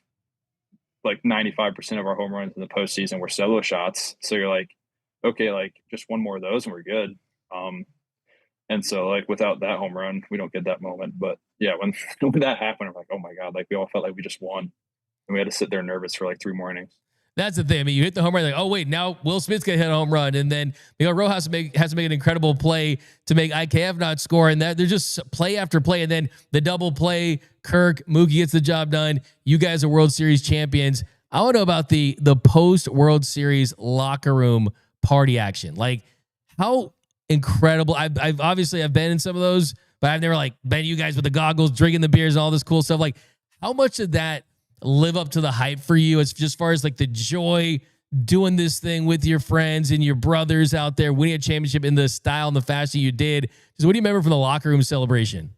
Speaker 6: like 95% of our home runs in the postseason were solo shots. So you're like, okay, like just one more of those and we're good. And so like without that home run, we don't get that moment. But yeah, when that happened, I'm like, oh my God, like we all felt like we just won, and we had to sit there nervous for like 3 more innings.
Speaker 1: That's the thing. I mean, you hit the home run, like, oh wait, now Will Smith's gonna hit a home run, and then Miguel Rojas has to make an incredible play to make IKF not score, and that there's just play after play, and then the double play, Kirk Mookie gets the job done. You guys are World Series champions. I want to know about the post World Series locker room party action. Like how incredible! I've obviously been in some of those, but I've never like been you guys with the goggles, drinking the beers, and all this cool stuff. Like how much did that live up to the hype for you as far as like the joy doing this thing with your friends and your brothers out there, winning a championship in the style and the fashion you did? Just what do you remember from the locker room celebration?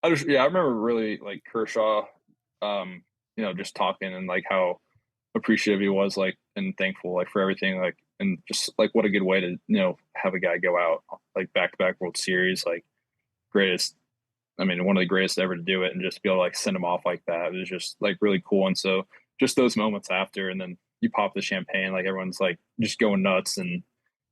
Speaker 6: I remember really like Kershaw, you know, just talking and like how appreciative he was, like, and thankful like for everything, like, and just like what a good way to, you know, have a guy go out like back-to-back World Series, like greatest I mean, one of the greatest ever to do it, and just be able to like send him off like that. It was just like really cool. And so just those moments after, and then you pop the champagne, like everyone's like just going nuts, and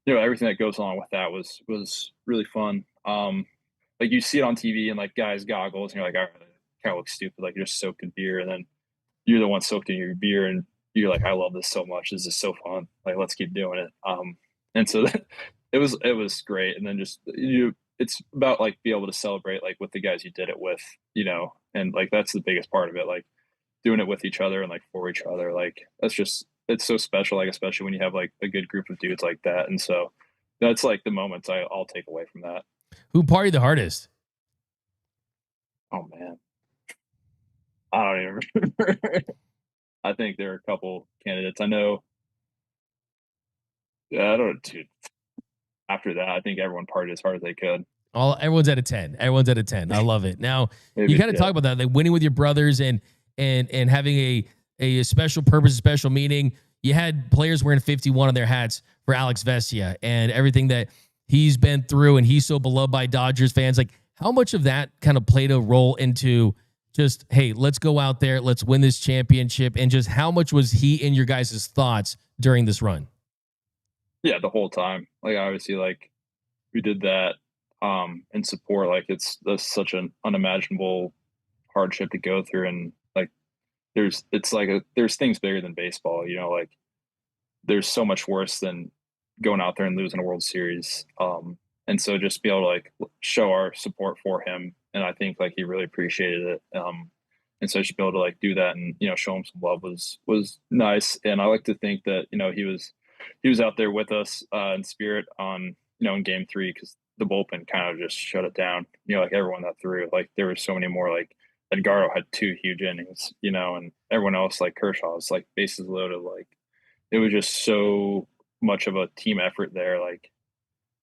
Speaker 6: everything that goes along with that was really fun. Like you see it on TV and like guys goggles, and you're like, all right, kind of looks stupid, like you're just soaked in beer, and then you're the one soaked in your beer, and you're like, I love this so much. This is so fun. Like, let's keep doing it. And so it was great. And then just it's about like be able to celebrate like with the guys you did it with, and like that's the biggest part of it. Like doing it with each other and like for each other. Like it's so special. Like especially when you have like a good group of dudes like that. And so that's like the moments I'll take away from that.
Speaker 1: Who partied the hardest?
Speaker 6: Oh man, I don't even remember. I think there are a couple candidates. I know. Yeah, I don't. Dude, after that, I think everyone partied as hard as they could.
Speaker 1: Everyone's at a 10. Everyone's at a 10. I love it. Now
Speaker 6: Maybe,
Speaker 1: you kind of talk about that, like winning with your brothers and having a special purpose, a special meaning. You had players wearing 51 on their hats for Alex Vesia and everything that he's been through, and he's so beloved by Dodgers fans. Like, how much of that kind of played a role into just, hey, let's go out there, let's win this championship, and just how much was he in your guys' thoughts during this run?
Speaker 6: Yeah, the whole time. Like obviously, like we did that in support. Like that's such an unimaginable hardship to go through, and like there's things bigger than baseball. Like there's so much worse than going out there and losing a World Series. And so just be able to like show our support for him, and I think like he really appreciated it. And so just be able to like do that and show him some love was nice. And I like to think that he was out there with us in spirit on in Game 3, because the bullpen kind of just shut it down. Like everyone that threw, like there were so many more. Like Edgardo had 2 huge innings, and everyone else like Kershaw was like bases loaded. Like it was just so much of a team effort there, like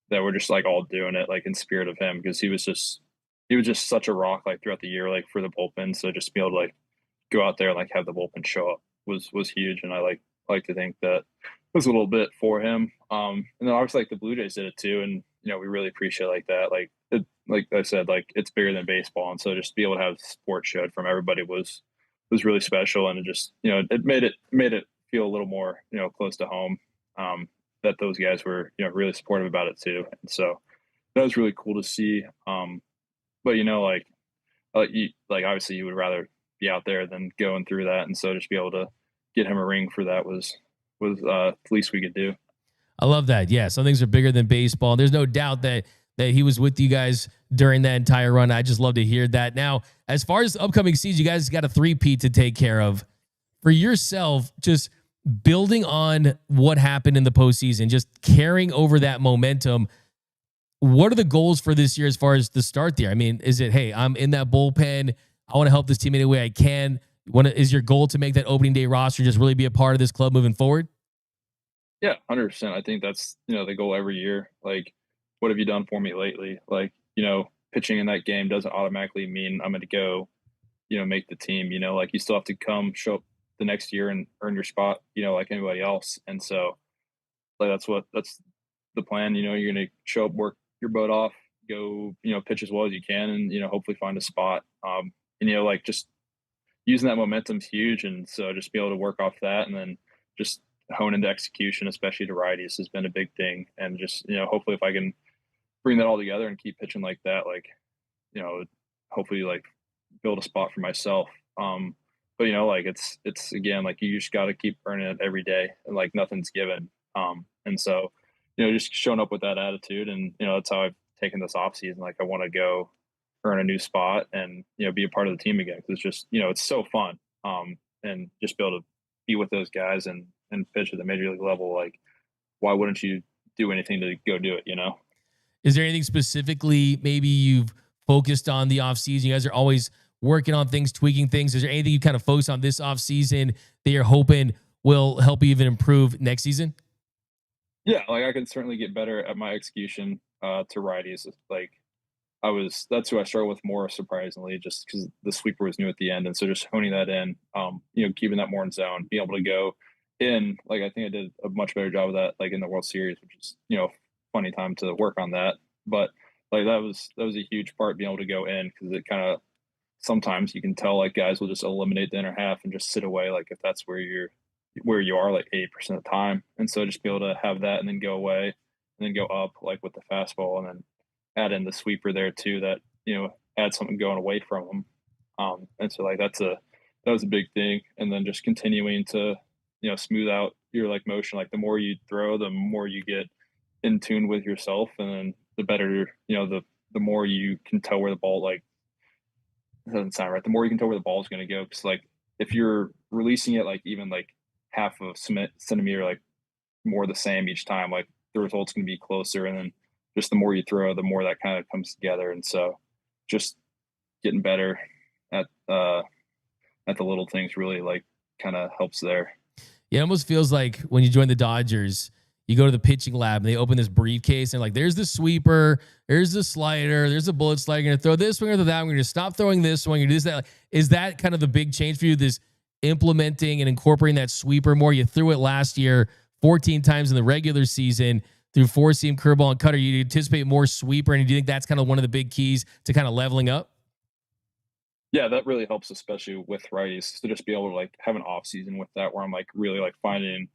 Speaker 6: that we're just like all doing it like in spirit of him, because he was just such a rock like throughout the year, like for the bullpen. So just be able to like go out there and like have the bullpen show up was huge. And I like to think that was a little bit for him. And then obviously like the Blue Jays did it too, and we really appreciate like that. Like I said, like it's bigger than baseball, and so just be able to have support showed from everybody was really special, and it just it made it feel a little more close to home. That those guys were really supportive about it too, and so that was really cool to see. But like obviously you would rather be out there than going through that, and so just be able to get him a ring for that was the least we could do.
Speaker 1: I love that. Yeah, some things are bigger than baseball. There's no doubt that he was with you guys during that entire run. I just love to hear that. Now, as far as upcoming season, you guys got a 3-peat to take care of. For yourself, just building on what happened in the postseason, just carrying over that momentum, what are the goals for this year as far as the start there? I mean, is it, hey, I'm in that bullpen, I want to help this team any way I can? Is your goal to make that opening day roster, just really be a part of this club moving forward?
Speaker 6: Yeah, 100%. I think that's the goal every year. Like, what have you done for me lately? Like, pitching in that game doesn't automatically mean I'm going to go, make the team. Like you still have to come show up the next year and earn your spot, like anybody else. And so, like that's the plan. You're going to show up, work your butt off, go, pitch as well as you can, and hopefully find a spot. And like just using that momentum's huge, and so just be able to work off that, and then just hone into execution, especially to righties, has been a big thing. And just hopefully if I can bring that all together and keep pitching like that, like hopefully like build a spot for myself. But like it's again, like you just got to keep earning it every day, and like nothing's given. And so just showing up with that attitude, and that's how I've taken this off season. Like I want to go earn a new spot and be a part of the team again, because it's just it's so fun. And just be able to be with those guys and pitch at the major league level. Like why wouldn't you do anything to go do it?
Speaker 1: Is there anything specifically maybe you've focused on the offseason? You guys are always working on things, tweaking things. Is there anything you kind of focus on this offseason that you're hoping will help you even improve next season?
Speaker 6: Yeah, like I can certainly get better at my execution to righties. Like that's who I struggle with more, surprisingly, just because the sweeper was new at the end. And so just honing that in, keeping that more in zone, being able to go in, like I think I did a much better job of that, like in the World Series, which is, funny time to work on that. But like that was a huge part being able to go in, because it kind of sometimes you can tell like guys will just eliminate the inner half and just sit away, like if that's where you are like 80% of the time. And so just be able to have that and then go away and then go up like with the fastball, and then add in the sweeper there too, that add something going away from them. And so like that was a big thing. And then just continuing to smooth out your like motion. Like the more you throw, the more you get in tune with yourself, and then the better the more you can tell where the ball, like, it doesn't sound right, the more you can tell where the ball is going to go. Because like if you're releasing it like even like half of a centimeter like more the same each time, like the result's going to be closer. And then just the more you throw, the more that kind of comes together. And so just getting better at the little things really like kind of helps there.
Speaker 1: Yeah, it almost feels like when you join the Dodgers, you go to the pitching lab and they open this briefcase and like, there's the sweeper, there's the slider, there's a bullet slider. You're going to throw this one or that. We're going to stop throwing this one. You're going to do this, that. Like, is that kind of the big change for you? This implementing and incorporating that sweeper more? You threw it last year 14 times in the regular season through four-seam, curveball, and cutter. You anticipate more sweeper, and do you think that's kind of one of the big keys to kind of leveling up?
Speaker 6: Yeah, that really helps, especially with righties, to just be able to like have an off season with that, where I'm like really like finding,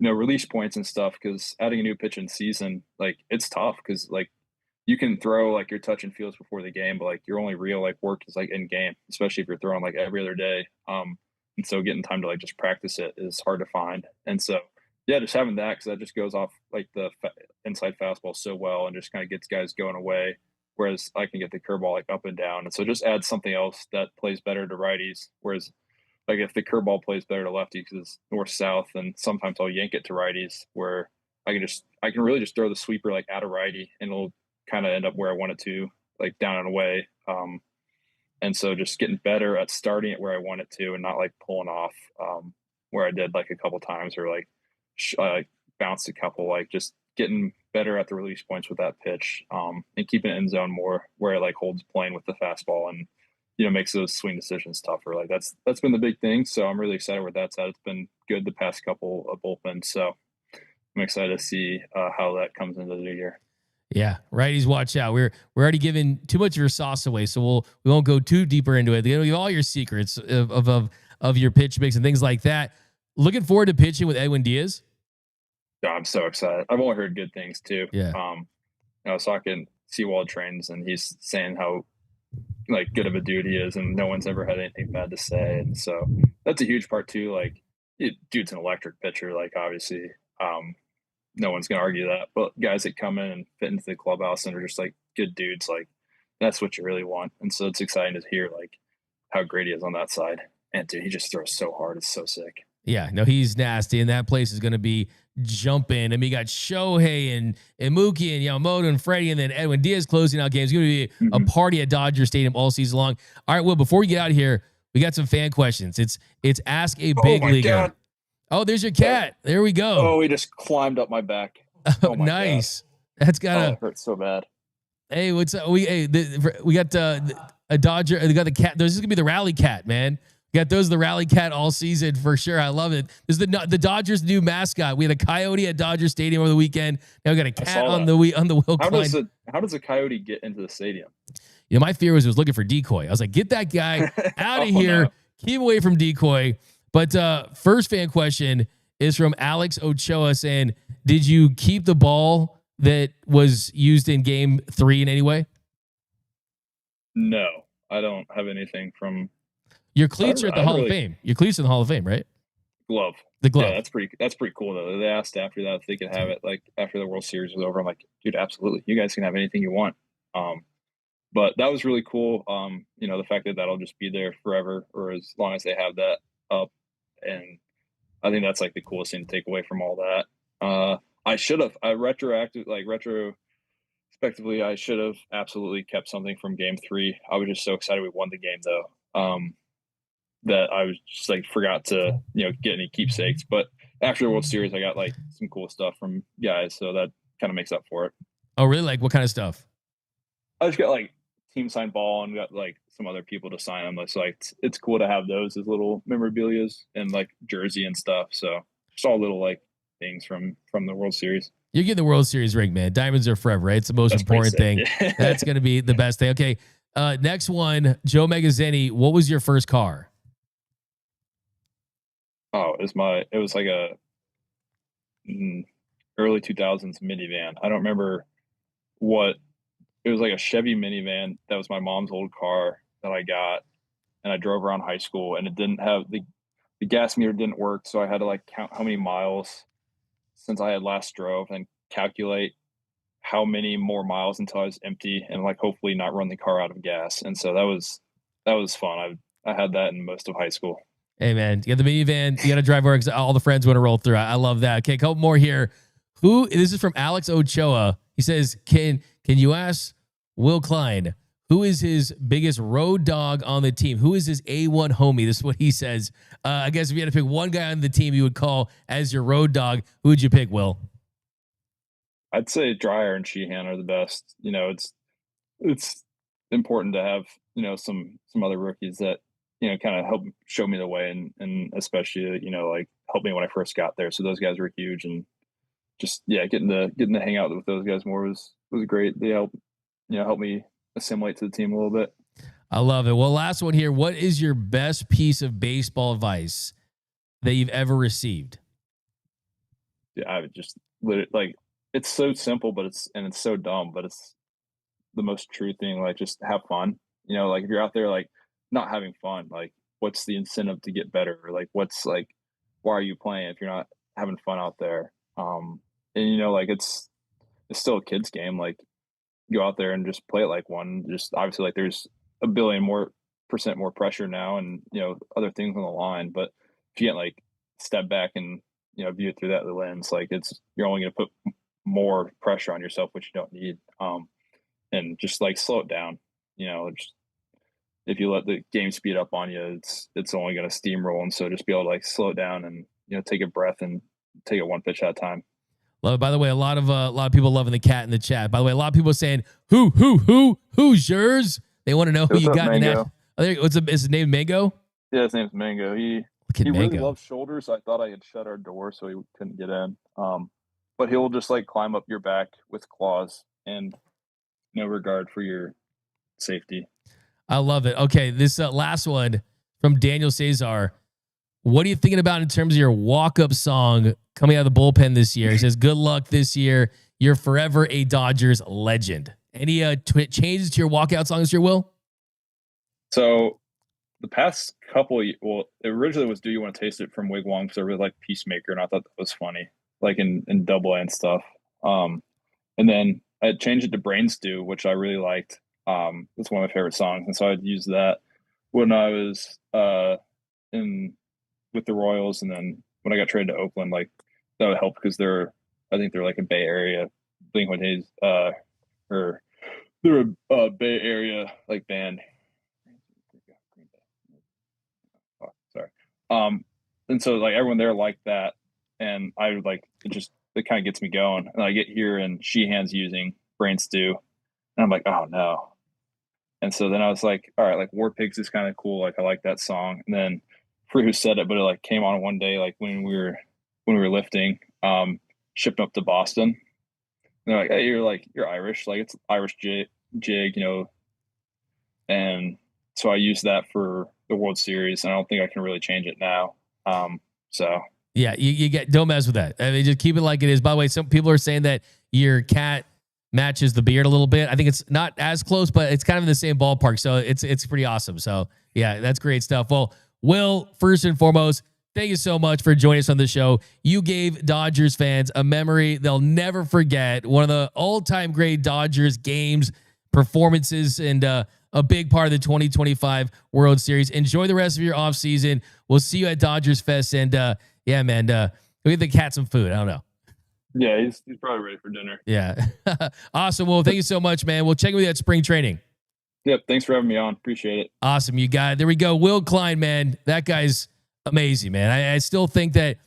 Speaker 6: release points and stuff. Because adding a new pitch in season, like it's tough, because like you can throw like your touch and feels before the game, but like your only real like work is like in game, especially if you're throwing like every other day. And so getting time to like just practice it is hard to find. And so yeah, just having that, because that just goes off like the inside fastball so well and just kind of gets guys going away. Whereas I can get the curveball like up and down. And so just add something else that plays better to righties. Whereas like if the curveball plays better to lefties because it's north-south, and sometimes I'll yank it to righties, where I can really just throw the sweeper like at a righty and it'll kind of end up where I want it to, like down and away. And so just getting better at starting it where I want it to, and not like pulling off where I did like a couple times, or like bounced a couple, like just getting better at the release points with that pitch, and keeping it in zone more, where it like holds plane with the fastball and makes those swing decisions tougher. Like that's been the big thing. So I'm really excited where that's at. It's been good the past couple of bullpens, so I'm excited to see how that comes into the new year.
Speaker 1: Yeah, righties, watch out. We're already giving too much of your sauce away, so we won't go too deeper into it. Give all your secrets of your pitch mix and things like that. Looking forward to pitching with Edwin Diaz.
Speaker 6: Yeah, I'm so excited. I've only heard good things too.
Speaker 1: Yeah.
Speaker 6: I was talking Seawald Trains, and he's saying how like good of a dude he is, and no one's ever had anything bad to say. And so that's a huge part too. Like, dude's an electric pitcher. Like, obviously, no one's gonna argue that. But guys that come in and fit into the clubhouse and are just like good dudes, like that's what you really want. And so it's exciting to hear like how great he is on that side. And dude, he just throws so hard. It's so sick.
Speaker 1: Yeah, no, he's nasty, and that place is going to be jumping. I mean, you got Shohei and Mookie and Yamamoto and Freddie, and then Edwin Diaz closing out games. It's going to be a party at Dodger Stadium all season long. All right, Will, before we get out of here, we got some fan questions. It's Ask a Big Leaguer. God. Oh, there's your cat. There we go.
Speaker 6: Oh, he just climbed up my back.
Speaker 1: Oh, nice. God. That's got
Speaker 6: it hurts so bad.
Speaker 1: Hey, what's up? We got a Dodger. We got the cat. This is gonna be the rally cat, man. We got the rally cat all season for sure. I love it. This is the Dodgers' new mascot. We had a coyote at Dodger Stadium over the weekend. Now we got a cat on the Will Klein.
Speaker 6: How does a coyote get into the stadium?
Speaker 1: My fear was it was looking for decoy. I was like, get that guy out of here. No. Keep away from decoy. But first fan question is from Alex Ochoa saying, did you keep the ball that was used in Game 3 in any way?
Speaker 6: No, I don't have anything from...
Speaker 1: Your cleats are at the Hall of Fame. Your cleats are in the Hall of Fame, right?
Speaker 6: Glove.
Speaker 1: The glove.
Speaker 6: Yeah, that's pretty cool though. They asked after that if they could have it like after the World Series was over. I'm like, dude, absolutely. You guys can have anything you want. But that was really cool. The fact that that'll just be there forever, or as long as they have that up. And I think that's like the coolest thing to take away from all that. I should have retrospectively, I should have absolutely kept something from Game 3. I was just so excited we won the game though. That I was just like forgot to get any keepsakes. But after the World Series, I got like some cool stuff from guys, so that kind of makes up for it.
Speaker 1: Oh, really? Like what kind of stuff?
Speaker 6: I just got like team signed ball and got like some other people to sign them. It's like it's cool to have those as little memorabilias and like jersey and stuff. So just all little like things from the World Series.
Speaker 1: You're getting the World Series ring, man. Diamonds are forever, right? It's the most
Speaker 6: That's pretty
Speaker 1: important thing.
Speaker 6: sick, yeah.
Speaker 1: That's going to be the best thing. Okay. Next one, Joe Magazzini. What was your first car?
Speaker 6: Oh, it was like a early 2000s minivan. I don't remember what it was, like a Chevy minivan. That was my mom's old car that I got, and I drove around high school, and it didn't have the gas meter didn't work, so I had to like count how many miles since I had last drove and calculate how many more miles until I was empty, and like hopefully not run the car out of gas. And so that was fun. I had that in most of high school.
Speaker 1: Hey, man, you got the minivan. You got to drive where all the friends want to roll through. I love that. Okay, a couple more here. This is from Alex Ochoa. He says, can you ask Will Klein, who is his biggest road dog on the team? Who is his A1 homie? This is what he says. I guess if you had to pick one guy on the team you would call as your road dog, who would you pick, Will?
Speaker 6: I'd say Dreyer and Sheehan are the best. You know, it's important to have, you know, some other rookies that, you know, kind of help show me the way, and especially, you know, like help me when I first got there. So those guys were huge, and just getting to hang out with those guys more was great. They helped me assimilate to the team a little bit.
Speaker 1: I love it. Well, last one here. What is your best piece of baseball advice that you've ever received?
Speaker 6: Yeah, I would just like, it's so simple, but it's so dumb, but it's the most true thing. Like, just have fun. You know, like if you're out there like not having fun, like what's the incentive to get better? Or like what's like, why are you playing if you're not having fun out there? And you know, like it's still a kid's game. Like, go out there and just play it like one. Just obviously, like there's a billion more percent more pressure now, and you know other things on the line. But if you can't like step back and, you know, view it through that lens, like you're only going to put more pressure on yourself, which you don't need. And just like slow it down. You know, just, if you let the game speed up on you, it's only going to steamroll. And so just be able to like slow it down and, you know, take a breath and take it one pitch at a time.
Speaker 1: Love it. By the way, a lot of people loving the cat in the chat. By the way, a lot of people saying who's yours? They want to know who you got in that. Is his name Mango?
Speaker 6: Yeah, his name's Mango. He
Speaker 1: Mango.
Speaker 6: really loves shoulders. So I thought I had shut our door so he couldn't get in. But he'll just like climb up your back with claws and no regard for your safety.
Speaker 1: I love it. Okay, this last one from Daniel Cesar. What are you thinking about in terms of your walk-up song coming out of the bullpen this year? He says, good luck this year. You're forever a Dodgers legend. Any changes to your walkout song this year, Will?
Speaker 6: So the past couple, well, it originally was Do You Want to Taste It from Wigwam, because I really like Peacemaker, and I thought that was funny, like in Double A and stuff. And then I changed it to Brain Stew, which I really liked. It's one of my favorite songs, and so I'd use that when I was with the Royals, and then when I got traded to Oakland, like that would help because I think they're like a Bay Area Blink-182, or they're a Bay Area like band. Oh, sorry. And so like everyone there liked that, and I would like it kind of gets me going. And I get here and Sheehan's using Brain Stew, and I'm like, oh no. And so then I was like, all right, like War Pigs is kind of cool. Like I like that song. And then I forget who said it, but it like came on one day, like when we were lifting, shipped up to Boston. And they're like, hey, you're Irish. Like it's Irish jig, you know. And so I used that for the World Series, and I don't think I can really change it now. So
Speaker 1: yeah, don't mess with that. I mean, just keep it like it is. By the way, some people are saying that your cat matches the beard a little bit. I think it's not as close, but it's kind of in the same ballpark. So it's pretty awesome. So yeah, that's great stuff. Well, Will, first and foremost, thank you so much for joining us on the show. You gave Dodgers fans a memory they'll never forget. One of the all-time great Dodgers games, performances, and a big part of the 2025 World Series. Enjoy the rest of your offseason. We'll see you at Dodgers Fest. And yeah, man, go get the cat some food. I don't know.
Speaker 6: Yeah, he's probably ready for dinner.
Speaker 1: Yeah. Awesome. Well, thank you so much, man. We'll check in with you at spring training.
Speaker 6: Yep. Thanks for having me on. Appreciate it.
Speaker 1: Awesome. You got it. There we go. Will Klein, man. That guy's amazing, man. I still think that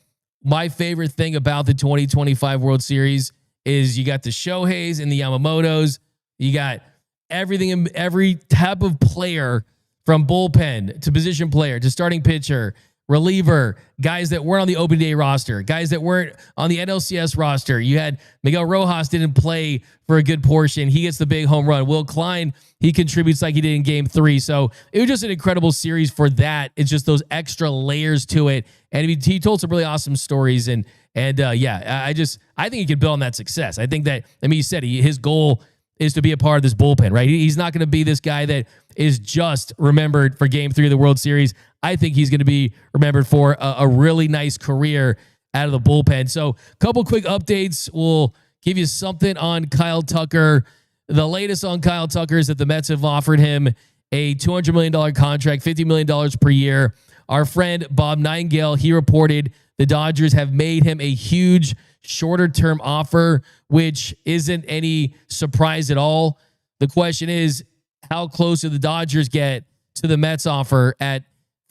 Speaker 1: my favorite thing about the 2025 World Series is you got the Shoheis and the Yamamotos. You got everything, every type of player, from bullpen to position player to starting pitcher, reliever, guys that weren't on the open day roster, guys that weren't on the NLCS roster. You had Miguel Rojas didn't play for a good portion. He gets the big home run. Will Klein, he contributes like he did in game 3. So it was just an incredible series for that. It's just those extra layers to it. And he told some really awesome stories. And yeah, I think he could build on that success. I think that, I mean, you said his goal is to be a part of this bullpen, right? He's not going to be this guy that is just remembered for game 3 of the World Series. I think he's going to be remembered for a really nice career out of the bullpen. So a couple quick updates. We'll give you something on Kyle Tucker. The latest on Kyle Tucker is that the Mets have offered him a $200 million contract, $50 million per year. Our friend Bob Nightingale, he reported the Dodgers have made him a huge shorter-term offer, which isn't any surprise at all. The question is, how close do the Dodgers get to the Mets offer at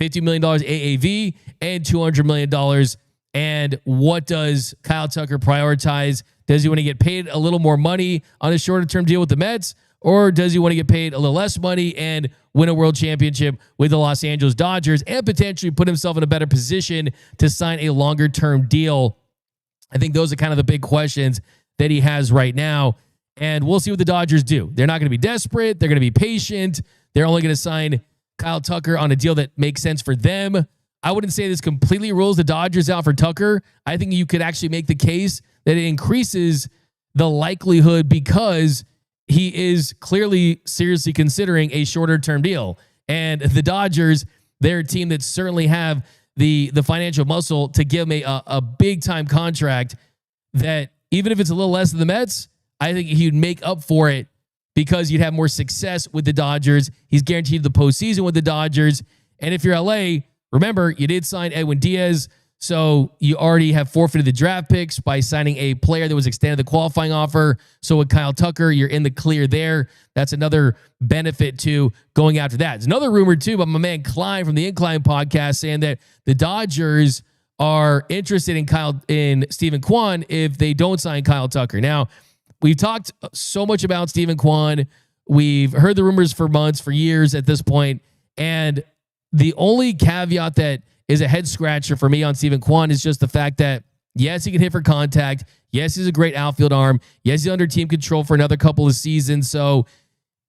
Speaker 1: $50 million AAV and $200 million? And what does Kyle Tucker prioritize? Does he want to get paid a little more money on a shorter-term deal with the Mets? Or does he want to get paid a little less money and win a world championship with the Los Angeles Dodgers and potentially put himself in a better position to sign a longer-term deal? I think those are kind of the big questions that he has right now. And we'll see what the Dodgers do. They're not going to be desperate. They're going to be patient. They're only going to sign Kyle Tucker on a deal that makes sense for them. I wouldn't say this completely rules the Dodgers out for Tucker. I think you could actually make the case that it increases the likelihood because he is clearly seriously considering a shorter term deal. And the Dodgers, they're a team that certainly have the financial muscle to give him a big time contract that even if it's a little less than the Mets, I think he'd make up for it because you'd have more success with the Dodgers. He's guaranteed the postseason with the Dodgers. And if you're LA, remember, you did sign Edwin Diaz, so you already have forfeited the draft picks by signing a player that was extended the qualifying offer. So with Kyle Tucker, you're in the clear there. That's another benefit to going after that. There's another rumor, too, about my man Klein from the Incline podcast saying that the Dodgers are interested in Stephen Kwan if they don't sign Kyle Tucker. Now, we've talked so much about Stephen Kwan. We've heard the rumors for months, for years at this point, and the only caveat that is a head scratcher for me on Stephen Kwan is just the fact that, yes, he can hit for contact. Yes, he's a great outfield arm. Yes, he's under team control for another couple of seasons, so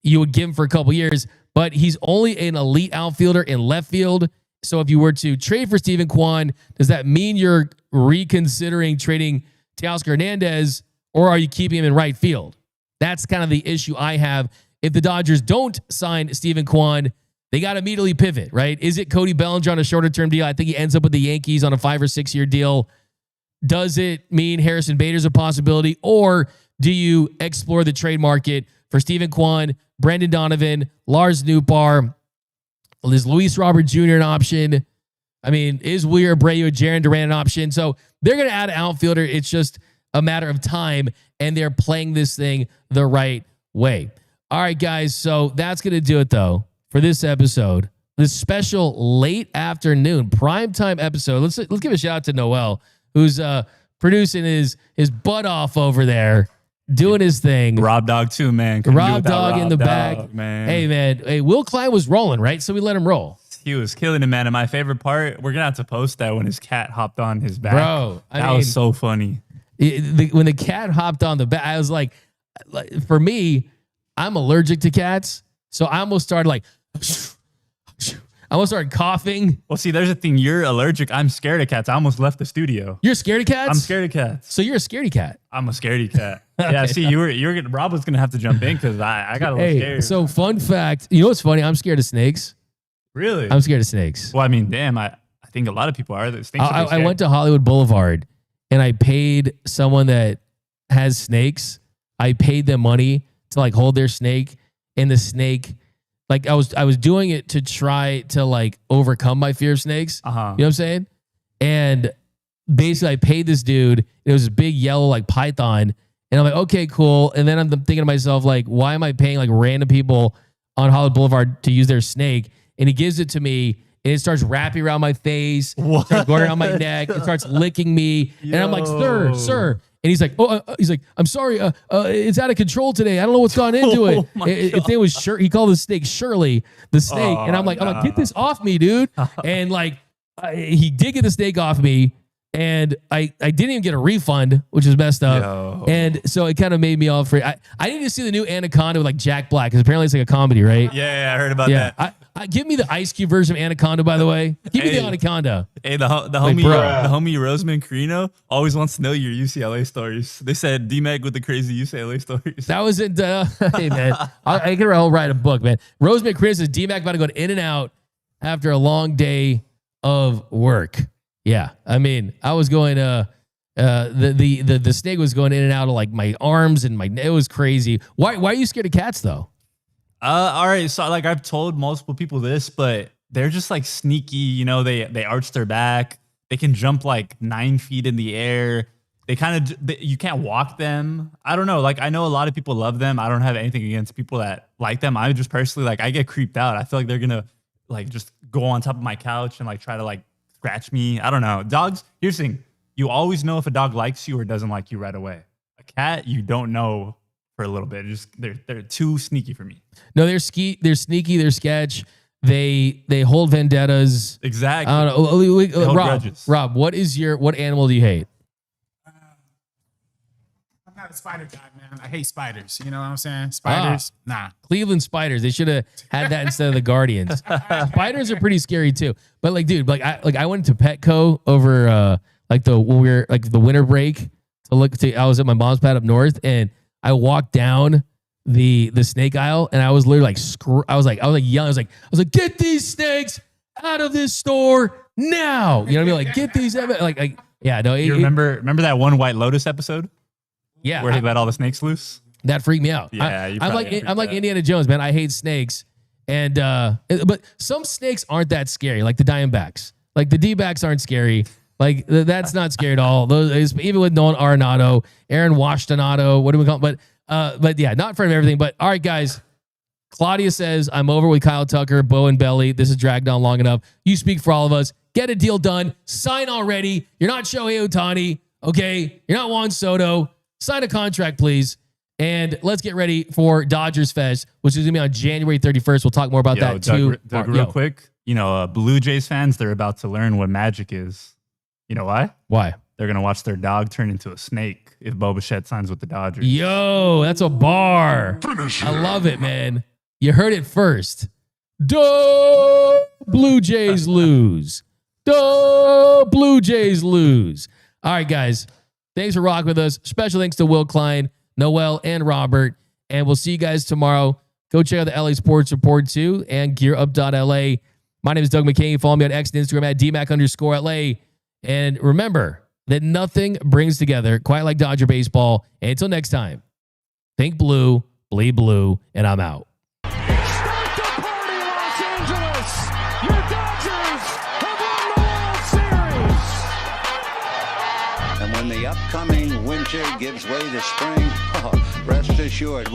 Speaker 1: you would give him for a couple years. But he's only an elite outfielder in left field. So if you were to trade for Stephen Kwan, does that mean you're reconsidering trading Teoscar Hernandez, or are you keeping him in right field? That's kind of the issue I have. If the Dodgers don't sign Stephen Kwan, they got to immediately pivot, right? Is it Cody Bellinger on a shorter-term deal? I think he ends up with the Yankees on a 5 or 6 year deal. Does it mean Harrison Bader's a possibility? Or do you explore the trade market for Stephen Kwan, Brendan Donovan, Lars Nootbaar? Is Luis Robert Jr. an option? I mean, is Wilyer Abreu, Jarren Duran an option? So they're going to add an outfielder. It's just a matter of time, and they're playing this thing the right way. All right, guys, so that's going to do it, though, for this episode, this special late afternoon primetime episode. Let's give a shout out to Noel, who's producing his butt off over there, doing his thing.
Speaker 7: Rob Dog too, man.
Speaker 1: Rob Dog in the back, man. Hey, man. Hey, Will Klein was rolling, right? So we let him roll.
Speaker 7: He was killing it, man. And my favorite part, we're gonna have to post that when his cat hopped on his back.
Speaker 1: Bro,
Speaker 7: that was so funny.
Speaker 1: When the cat hopped on the back, I was like, for me, I'm allergic to cats, so I almost started like. I almost started coughing.
Speaker 7: Well, see, there's a thing. You're allergic. I'm scared of cats. I almost left the studio.
Speaker 1: You're scared of cats?
Speaker 7: I'm scared of cats.
Speaker 1: So you're a scaredy cat.
Speaker 7: I'm a scaredy cat. Yeah, see, Rob was going to have to jump in because I got a little scared.
Speaker 1: So fun fact, you know what's funny? I'm scared of snakes.
Speaker 7: Really?
Speaker 1: I'm scared of snakes.
Speaker 7: Well, I mean, damn, I think a lot of people are.
Speaker 1: I went to Hollywood Boulevard and I paid someone that has snakes. I paid them money to like hold their snake, and the snake... Like I was doing it to try to like overcome my fear of snakes. You know what I'm saying? And basically I paid this dude. It was a big yellow like python. And I'm like, okay, cool. And then I'm thinking to myself, like, why am I paying like random people on Hollywood Boulevard to use their snake? And he gives it to me and it starts wrapping around my face, starts going around my neck, it starts licking me. Yo. And I'm like, sir. And he's like, I'm sorry. It's out of control today. I don't know what's gone into it. His name was he called the snake Shirley, the snake. And I'm like, get this off me, dude. And like, he did get the snake off me, and I didn't even get a refund, which is messed up.
Speaker 7: Yo.
Speaker 1: And so it kind of made me all free. I need to see the new Anaconda with like Jack Black, because apparently it's like a comedy, right?
Speaker 7: Yeah, I heard about
Speaker 1: Yeah.
Speaker 7: that.
Speaker 1: Give me the Ice Cube version of Anaconda, by the way. Give me the Anaconda.
Speaker 7: Hey, the homie Roseman Carino always wants to know your UCLA stories. They said D-Mac with the crazy UCLA stories.
Speaker 1: That was it. Hey, man. I can write a book, man. Rose McChris says D-Mac about to go in and out after a long day of work. Yeah. I mean, I was going the snake was going in and out of like my arms and it was crazy. Why are you scared of cats though?
Speaker 7: All right. So like I've told multiple people this, but they're just like sneaky. You know, they arch their back. They can jump like 9 feet in the air. They kind of, you can't walk them. I don't know. Like I know a lot of people love them. I don't have anything against people that like them. I just personally like, I get creeped out. I feel like they're going to like just go on top of my couch and like try to like scratch me. I don't know. Dogs, here's the thing. You always know if a dog likes you or doesn't like you right away. A cat, you don't know for a little bit. Just they're too sneaky for me.
Speaker 1: No, they're sneaky, they're sketch. They hold vendettas.
Speaker 7: Exactly.
Speaker 1: I don't know.
Speaker 7: Grudges.
Speaker 1: Rob, what animal do you hate?
Speaker 8: I'm not a spider guy, man. I hate spiders. You know what I'm saying? Spiders, nah.
Speaker 1: Cleveland spiders. They should have had that instead of the Guardians. Spiders are pretty scary too. But like, dude, I went to Petco over when we were like the winter break to I was at my mom's pad up north, and I walked down the snake aisle, and I was literally like I was yelling. I was like, get these snakes out of this store now. You know what I mean? Like, get these yeah, no.
Speaker 7: You remember that one White Lotus episode?
Speaker 1: Yeah,
Speaker 7: where he let all the snakes loose.
Speaker 1: That freaked me out.
Speaker 7: Yeah,
Speaker 1: I'm like Indiana Jones, man. I hate snakes, and but some snakes aren't that scary. Like the Diamondbacks, like the D-backs aren't scary. Like that's not scary at all. Those even with Nolan Arenado, Aaron Washingtonato, what do we call it? But yeah, not afraid of everything. But all right, guys. Claudia says I'm over with Kyle Tucker, Bo and Belly. This has dragged on long enough. You speak for all of us. Get a deal done. Sign already. You're not Shohei Ohtani, okay? You're not Juan Soto. Sign a contract, please. And let's get ready for Dodgers Fest, which is going to be on January 31st. We'll talk more about that too.
Speaker 7: Doug, real quick, Blue Jays fans, they're about to learn what magic is. You know why?
Speaker 1: Why?
Speaker 7: They're going to watch their dog turn into a snake if Bo Bichette signs with the Dodgers.
Speaker 1: Yo, that's a bar. I love it, man. You heard it first. Duh, Blue Jays lose. Duh, Blue Jays lose. All right, guys. Thanks for rocking with us. Special thanks to Will Klein, Noel, and Robert. And we'll see you guys tomorrow. Go check out the LA Sports Report too and gearup.la. My name is Doug McKain. Follow me on X and Instagram at DMac_LA. And remember that nothing brings together quite like Dodger baseball. And until next time, think blue, bleed blue, and I'm out.
Speaker 3: Start the party, Los Angeles! Your Dodgers have won the World Series!
Speaker 2: And when the upcoming winter gives way to spring, rest assured.